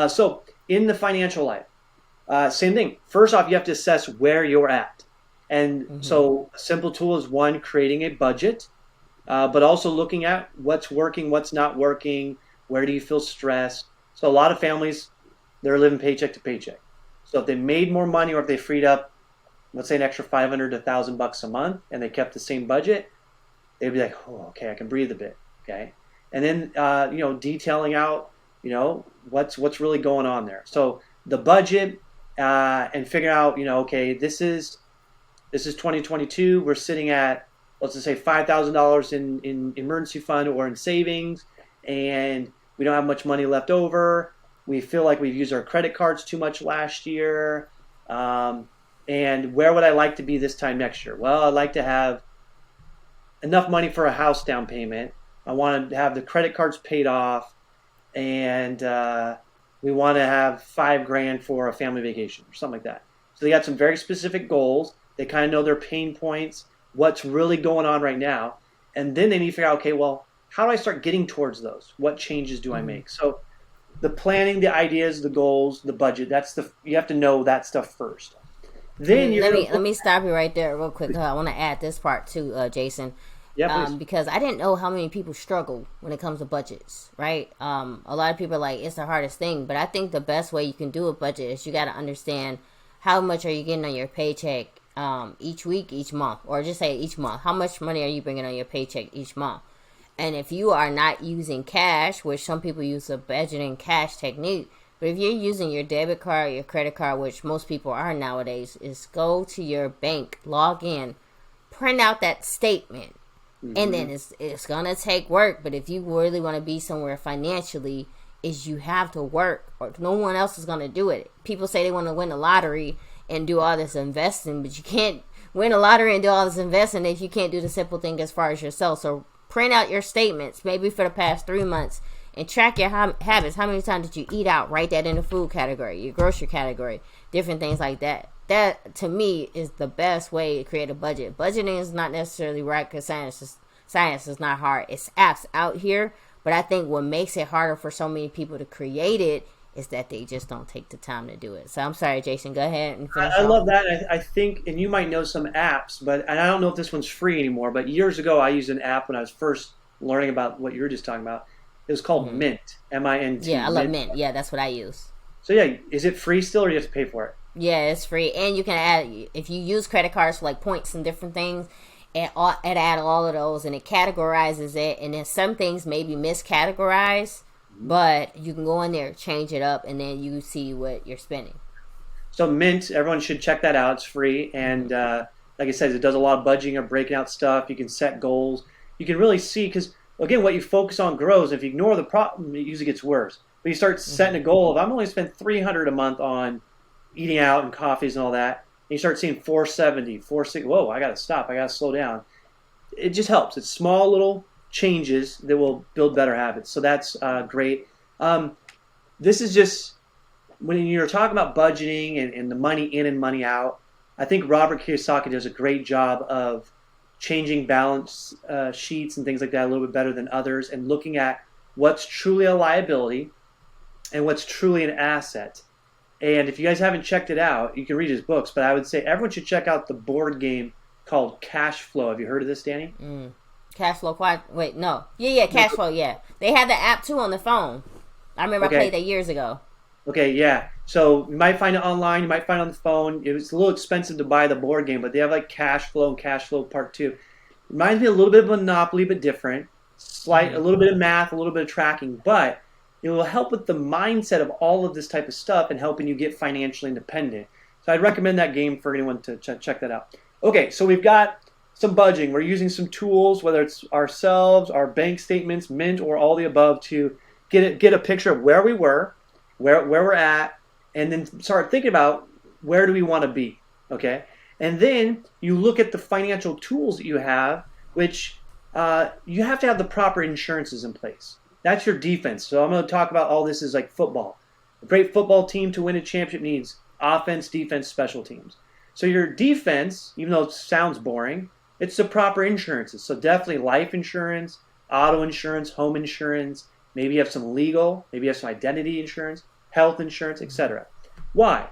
So in the financial life, same thing. First off, you have to assess where you're at. And so a simple tool is one, creating a budget, but also looking at what's working, what's not working, where do you feel stressed. So a lot of families, they're living paycheck to paycheck. So if they made more money or if they freed up, let's say an extra $500 to $1,000 a month and they kept the same budget, they'd be like, oh, okay, I can breathe a bit, okay? And then, detailing out, what's really going on there. So the budget and figure out, okay, this is 2022. We're sitting at, let's just say $5,000 in emergency fund or in savings, and we don't have much money left over. We feel like we've used our credit cards too much last year. And where would I like to be this time next year? Well, I'd like to have enough money for a house down payment. I want to have the credit cards paid off, and we want to have $5,000 for a family vacation or something like that. So they got some very specific goals. They kind of know their pain points, what's really going on right now. And then they need to figure out, okay, well, how do I start getting towards those? What changes do I make? So the planning, the ideas, the goals, the budget, you have to know that stuff first. Then let me stop you right there real quick. I want to add this part too, Jason. Yeah, because I didn't know how many people struggle when it comes to budgets, right? A lot of people are like, it's the hardest thing, but I think the best way you can do a budget is you got to understand how much are you getting on your paycheck each week, each month, or just say each month. How much money are you bringing on your paycheck each month? And if you are not using cash, which some people use a budgeting cash technique, but if you're using your debit card, your credit card, which most people are nowadays, is go to your bank, log in, print out that statement. And then it's going to take work. But if you really want to be somewhere financially, is you have to work, or no one else is going to do it. People say they want to win the lottery and do all this investing, but you can't win a lottery and do all this investing if you can't do the simple thing as far as yourself. So print out your statements, maybe for the past 3 months, and track your habits. How many times did you eat out? Write that in the food category, your grocery category, different things like that. That, to me, is the best way to create a budget. Budgeting is not necessarily rocket science. Science is not hard. It's apps out here. But I think what makes it harder for so many people to create it is that they just don't take the time to do it. So I'm sorry, Jason. Go ahead and finish. I love that. I think, and you might know some apps, and I don't know if this one's free anymore, but years ago I used an app when I was first learning about what you were just talking about. It was called Mint, Mint. Yeah, I love Mint. Yeah, that's what I use. So yeah, is it free still, or do you have to pay for it? Yeah, it's free, and you can add, if you use credit cards for like points and different things, and add all of those, and it categorizes it, and then some things may be miscategorized, but you can go in there, change it up, and then you see what you're spending. So Mint, everyone should check that out. It's free, and like I said, it does a lot of budgeting or breaking out stuff. You can set goals. You can really see, because again, what you focus on grows. If you ignore the problem, it usually gets worse. But you start setting a goal of, I'm only spend $300 a month on eating out and coffees and all that. And you start seeing 470, 460. Whoa, I got to stop. I got to slow down. It just helps. It's small little changes that will build better habits. So that's great. This is just, when you're talking about budgeting and the money in and money out, I think Robert Kiyosaki does a great job of changing balance sheets and things like that a little bit better than others, and looking at what's truly a liability and what's truly an asset. And if you guys haven't checked it out, you can read his books, but I would say everyone should check out the board game called Cash Flow. Have you heard of this, Danny? Cash Flow. Wait, no. Yeah, Cash Flow, yeah. They had the app, too, on the phone. I remember I played that years ago. Okay, yeah. So you might find it online. You might find it on the phone. It was a little expensive to buy the board game, but they have like Cash Flow and Cash Flow Part 2. Reminds me a little bit of Monopoly, but different. A little bit of math, a little bit of tracking, but it will help with the mindset of all of this type of stuff and helping you get financially independent. So I'd recommend that game for anyone to check that out. Okay, so we've got some budgeting. We're using some tools, whether it's ourselves, our bank statements, Mint, or all the above, to get a picture of where we were, where we're at, and then start thinking about where do we want to be, okay? And then you look at the financial tools that you have, which you have to have the proper insurances in place. That's your defense. So I'm going to talk about all this as like football. A great football team to win a championship needs offense, defense, special teams. So your defense, even though it sounds boring, it's the proper insurances. So definitely life insurance, auto insurance, home insurance. Maybe you have some legal, maybe you have some identity insurance, health insurance, etc. Why?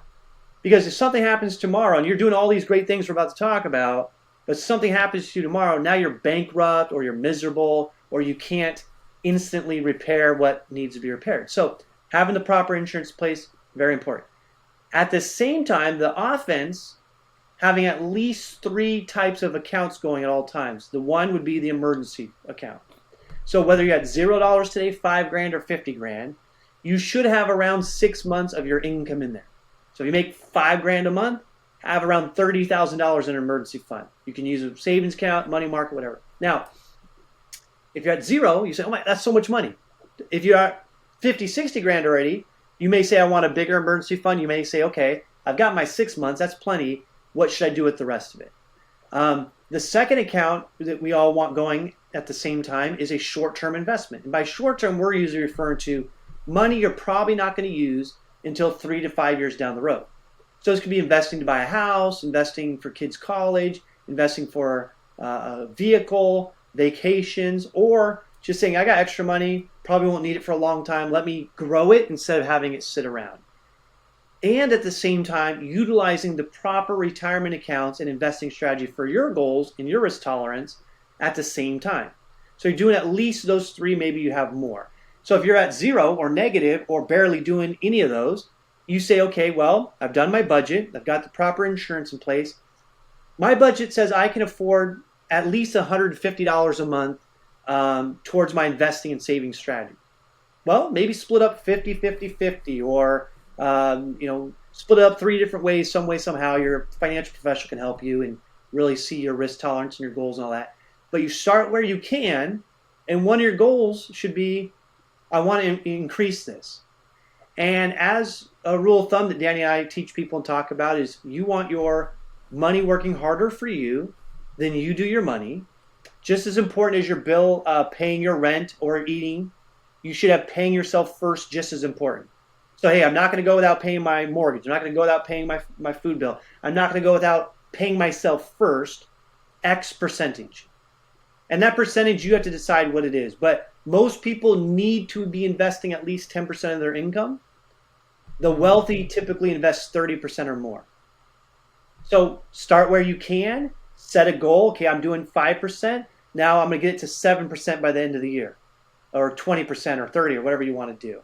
Because if something happens tomorrow, and you're doing all these great things we're about to talk about, but something happens to you tomorrow, now you're bankrupt or you're miserable or you can't instantly repair what needs to be repaired. So having the proper insurance in place, very important. At the same time, the offense, having at least 3 types of accounts going at all times. The one would be the emergency account. So whether you had $0 today, $5,000 or $50,000, you should have around 6 months of your income in there. So if you make $5,000 a month, have around $30,000 in an emergency fund. You can use a savings account, money market, whatever. Now, if you're at 0, you say, oh my, that's so much money. If you're at 50, 60 grand already, you may say, I want a bigger emergency fund. You may say, okay, I've got my 6 months. That's plenty. What should I do with the rest of it? The second account that we all want going at the same time is a short-term investment. And by short-term, we're usually referring to money you're probably not going to use until 3 to 5 years down the road. So this could be investing to buy a house, investing for kids' college, investing for a vehicle, vacations, or just saying, I got extra money, probably won't need it for a long time. Let me grow it instead of having it sit around. And at the same time, utilizing the proper retirement accounts and investing strategy for your goals and your risk tolerance at the same time. So you're doing at least those 3, maybe you have more. So if you're at 0 or negative or barely doing any of those, you say, okay, well, I've done my budget. I've got the proper insurance in place. My budget says I can afford at least $150 a month towards my investing and saving strategy. Well, maybe split up 50, 50, 50, or split it up 3 different ways, some way, somehow. Your financial professional can help you and really see your risk tolerance and your goals and all that. But you start where you can, and one of your goals should be, I want to increase this. And as a rule of thumb that Danny and I teach people and talk about is you want your money working harder for you than you do your money. Just as important as your bill paying your rent or eating, you should have paying yourself first just as important. So, hey, I'm not going to go without paying my mortgage. I'm not going to go without paying my food bill. I'm not going to go without paying myself first, X percentage. And that percentage, you have to decide what it is. But most people need to be investing at least 10% of their income. The wealthy typically invest 30% or more. So start where you can, set a goal. Okay, I'm doing 5%. Now I'm going to get it to 7% by the end of the year, or 20% or 30 or whatever you want to do.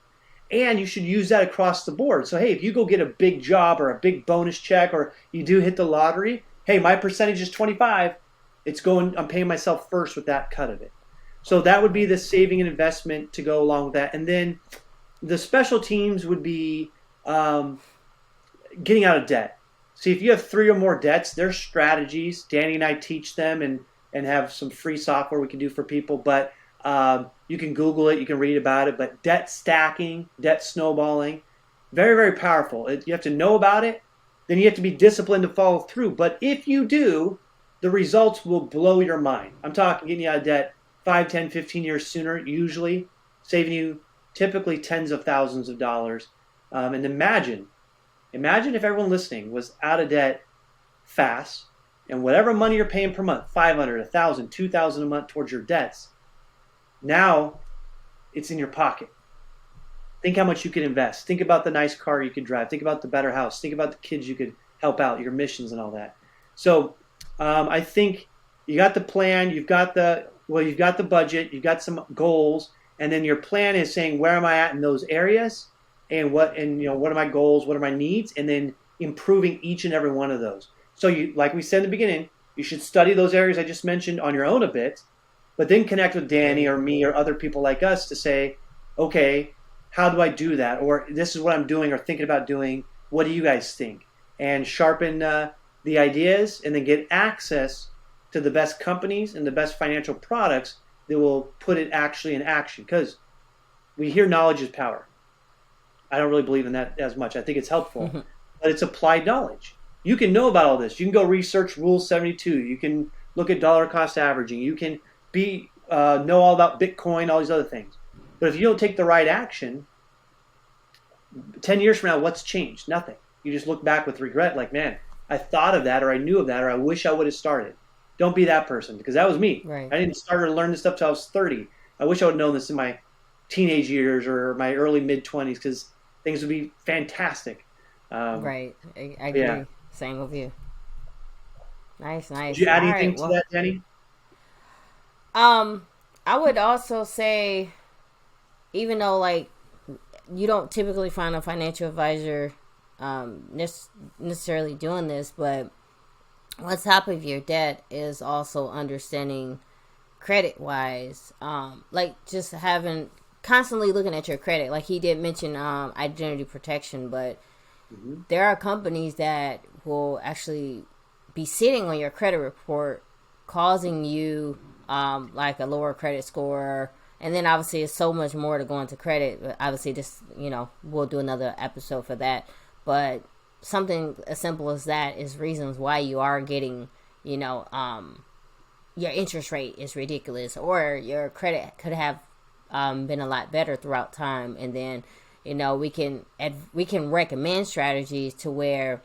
And you should use that across the board. So, hey, if you go get a big job or a big bonus check or you do hit the lottery, hey, my percentage is 25. I'm paying myself first with that cut of it. So that would be the saving and investment to go along with that. And then the special teams would be getting out of debt. See, if you have 3 or more debts, there's strategies. Danny and I teach them and have some free software we can do for people. But you can Google it, you can read about it. But debt stacking, debt snowballing, very, very powerful. You have to know about it. Then you have to be disciplined to follow through. But if you do, the results will blow your mind. I'm talking getting you out of debt 5, 10, 15 years sooner, usually, saving you typically tens of thousands of dollars. And imagine if everyone listening was out of debt fast, and whatever money you're paying per month, $500, $1,000, $2,000 a month towards your debts, now it's in your pocket. Think how much you could invest. Think about the nice car you could drive. Think about the better house. Think about the kids you could help out, your missions and all that. So I think you got the plan, you've got the budget, you've got some goals, and then your plan is saying, where am I at in those areas? And what are my goals? What are my needs? And then improving each and every one of those. So like we said in the beginning, you should study those areas I just mentioned on your own a bit, but then connect with Danny or me or other people like us to say, okay, how do I do that? Or this is what I'm doing or thinking about doing. What do you guys think? And sharpen the ideas and then get access to the best companies and the best financial products that will put it actually in action. Because we hear knowledge is power. I don't really believe in that as much. I think it's helpful, but it's applied knowledge. You can know about all this. You can go research Rule 72. You can look at dollar cost averaging. You can know all about Bitcoin, all these other things. But if you don't take the right action, 10 years from now, what's changed? Nothing. You just look back with regret like, man, I thought of that, or I knew of that, or I wish I would have started. Don't be that person, because that was me. Right. I didn't start or learn this stuff till I was 30. I wish I would have known this in my teenage years or my early mid-20s, because things would be fantastic. Right. I agree. Yeah. Same with you. Nice. Did you add anything to that, Jenny? I would also say, even though like you don't typically find a financial advisor necessarily doing this, but on top of your debt is also understanding credit wise, like just having constantly looking at your credit. Like he did mention identity protection, but there are companies that will actually be sitting on your credit report, causing you like a lower credit score. And then obviously it's so much more to go into credit. But obviously this, we'll do another episode for that. But something as simple as that is reasons why you are getting, your interest rate is ridiculous, or your credit could have been a lot better throughout time. And then, we can recommend strategies to where,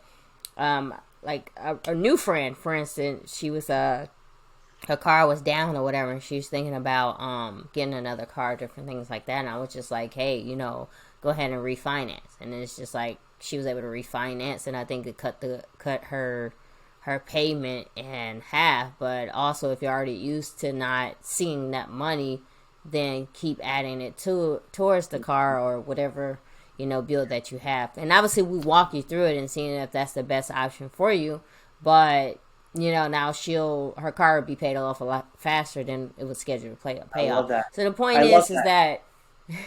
like a new friend, for instance, she was her car was down or whatever, and she was thinking about getting another car, different things like that. And I was just like, hey, go ahead and refinance. And then it's just like she was able to refinance, and I think it cut her payment in half. But also, if you're already used to not seeing that money, then keep adding it towards the car or whatever bill that you have. And obviously we walk you through it and seeing if that's the best option for you. But now her car would be paid off a lot faster than it was scheduled to pay I love off. that. So the point is that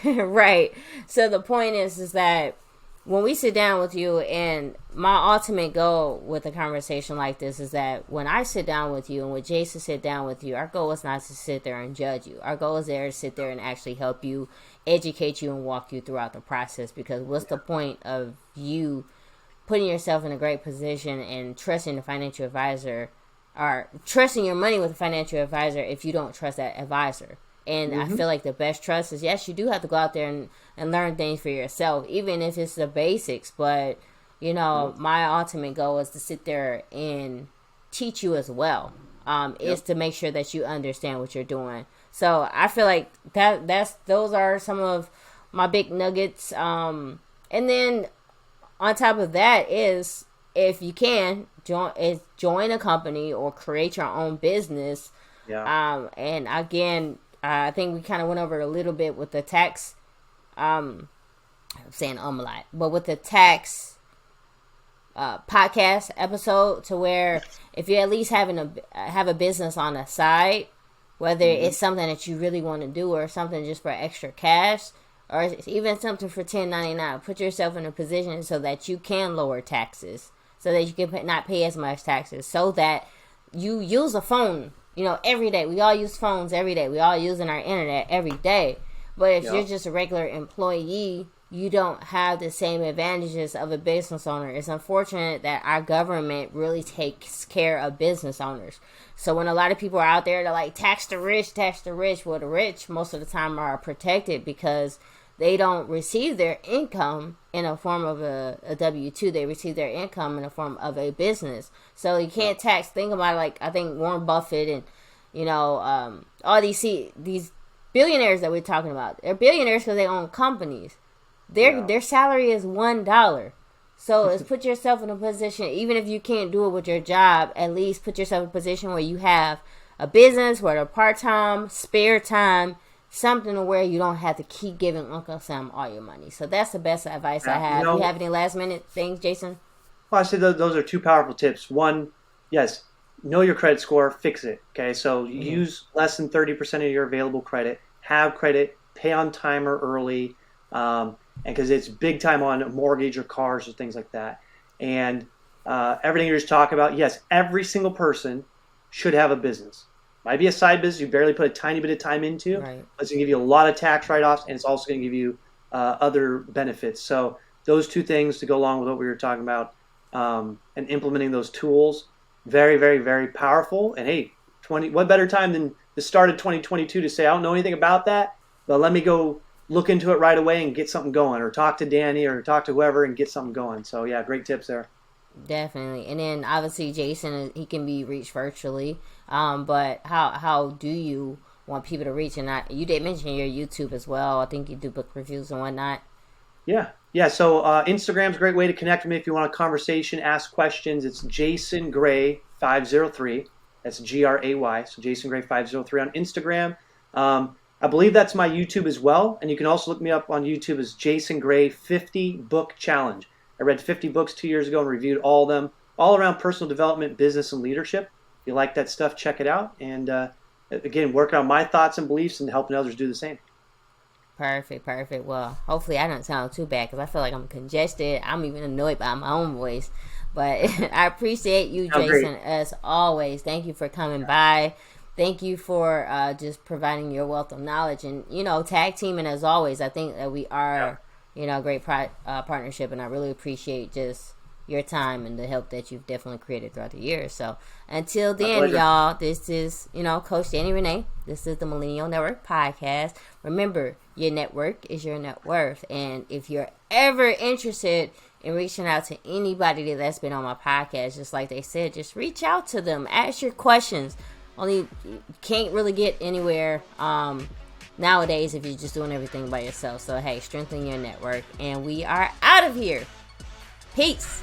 right. So the point is that when we sit down with you, and my ultimate goal with a conversation like this is that when I sit down with you and when Jason sit down with you, our goal is not to sit there and judge you. Our goal is there to sit there and actually help you, educate you, and walk you throughout the process. Because what's the point of you putting yourself in a great position and trusting the financial advisor, or trusting your money with a financial advisor, if you don't trust that advisor? And I feel like the best trust is, yes, you do have to go out there and learn things for yourself, even if it's the basics. But, my ultimate goal is to sit there and teach you as well, is to make sure that you understand what you're doing. So I feel like those are some of my big nuggets. And then on top of that is, if you can, join a company or create your own business. Yeah. And again, I think we kind of went over a little bit with the tax. I'm saying a lot, but with the tax podcast episode, to where if you're at least have a business on the side, whether it's something that you really want to do or something just for extra cash, or even something for $10.99, put yourself in a position so that you can lower taxes, so that you can not pay as much taxes, so that you use a phone. Every day. We all use phones every day. We all using our internet every day. But if you're just a regular employee, you don't have the same advantages of a business owner. It's unfortunate that our government really takes care of business owners. So when a lot of people are out there, they're like, tax the rich. Well, the rich most of the time are protected because they don't receive their income in a form of a W-2. They receive their income in a form of a business. So you can't tax. Think about it, like, I think Warren Buffett and, all these billionaires that we're talking about. They're billionaires because they own companies. Their salary is $1. So it's put yourself in a position, even if you can't do it with your job, at least put yourself in a position where you have a business, whether part-time, spare time, something to where you don't have to keep giving Uncle Sam all your money. So that's the best advice I have. You have any last minute things, Jason? Well, I say those are two powerful tips. One, yes, know your credit score, fix it. Okay, so use less than 30% of your available credit. Have credit, pay on time or early, and because it's big time on a mortgage or cars or things like that. And everything you're just talking about, yes, every single person should have a business. Might be a side business you barely put a tiny bit of time into, right, but it's going to give you a lot of tax write-offs, and it's also going to give you other benefits. So those two things to go along with what we were talking about, and implementing those tools. Very, very, very powerful. And hey, what better time than the start of 2022 to say, I don't know anything about that, but let me go look into it right away and get something going, or talk to Danny or talk to whoever and get something going. So yeah, great tips there. Definitely. And then obviously Jason, he can be reached virtually. But how do you want people to reach? And you did mention your YouTube as well. I think you do book reviews and whatnot. Yeah. So Instagram's a great way to connect with me if you want a conversation, ask questions. It's Jason Gray 503. That's Gray. So Jason Gray 503 on Instagram. I believe that's my YouTube as well. And you can also look me up on YouTube as Jason Gray 50 Book Challenge. I read 50 books 2 years ago and reviewed all of them, all around personal development, business, and leadership. If you like that stuff, check it out. And again, working on my thoughts and beliefs and helping others do the same. Perfect. Well, hopefully I don't sound too bad because I feel like I'm congested. I'm even annoyed by my own voice. But I appreciate you, Jason, great. as always. Thank you for coming by. Thank you for just providing your wealth of knowledge and, tag teaming as always. I think that we are, a great partnership, and I really appreciate just your time and the help that you've definitely created throughout the years. So until then, y'all, this is, Coach Danny Renee. This is the Millennial Network Podcast. Remember, your network is your net worth. And if you're ever interested in reaching out to anybody that's been on my podcast, just like they said, just reach out to them. Ask your questions. Only you can't really get anywhere nowadays if you're just doing everything by yourself. So, hey, strengthen your network. And we are out of here. Peace.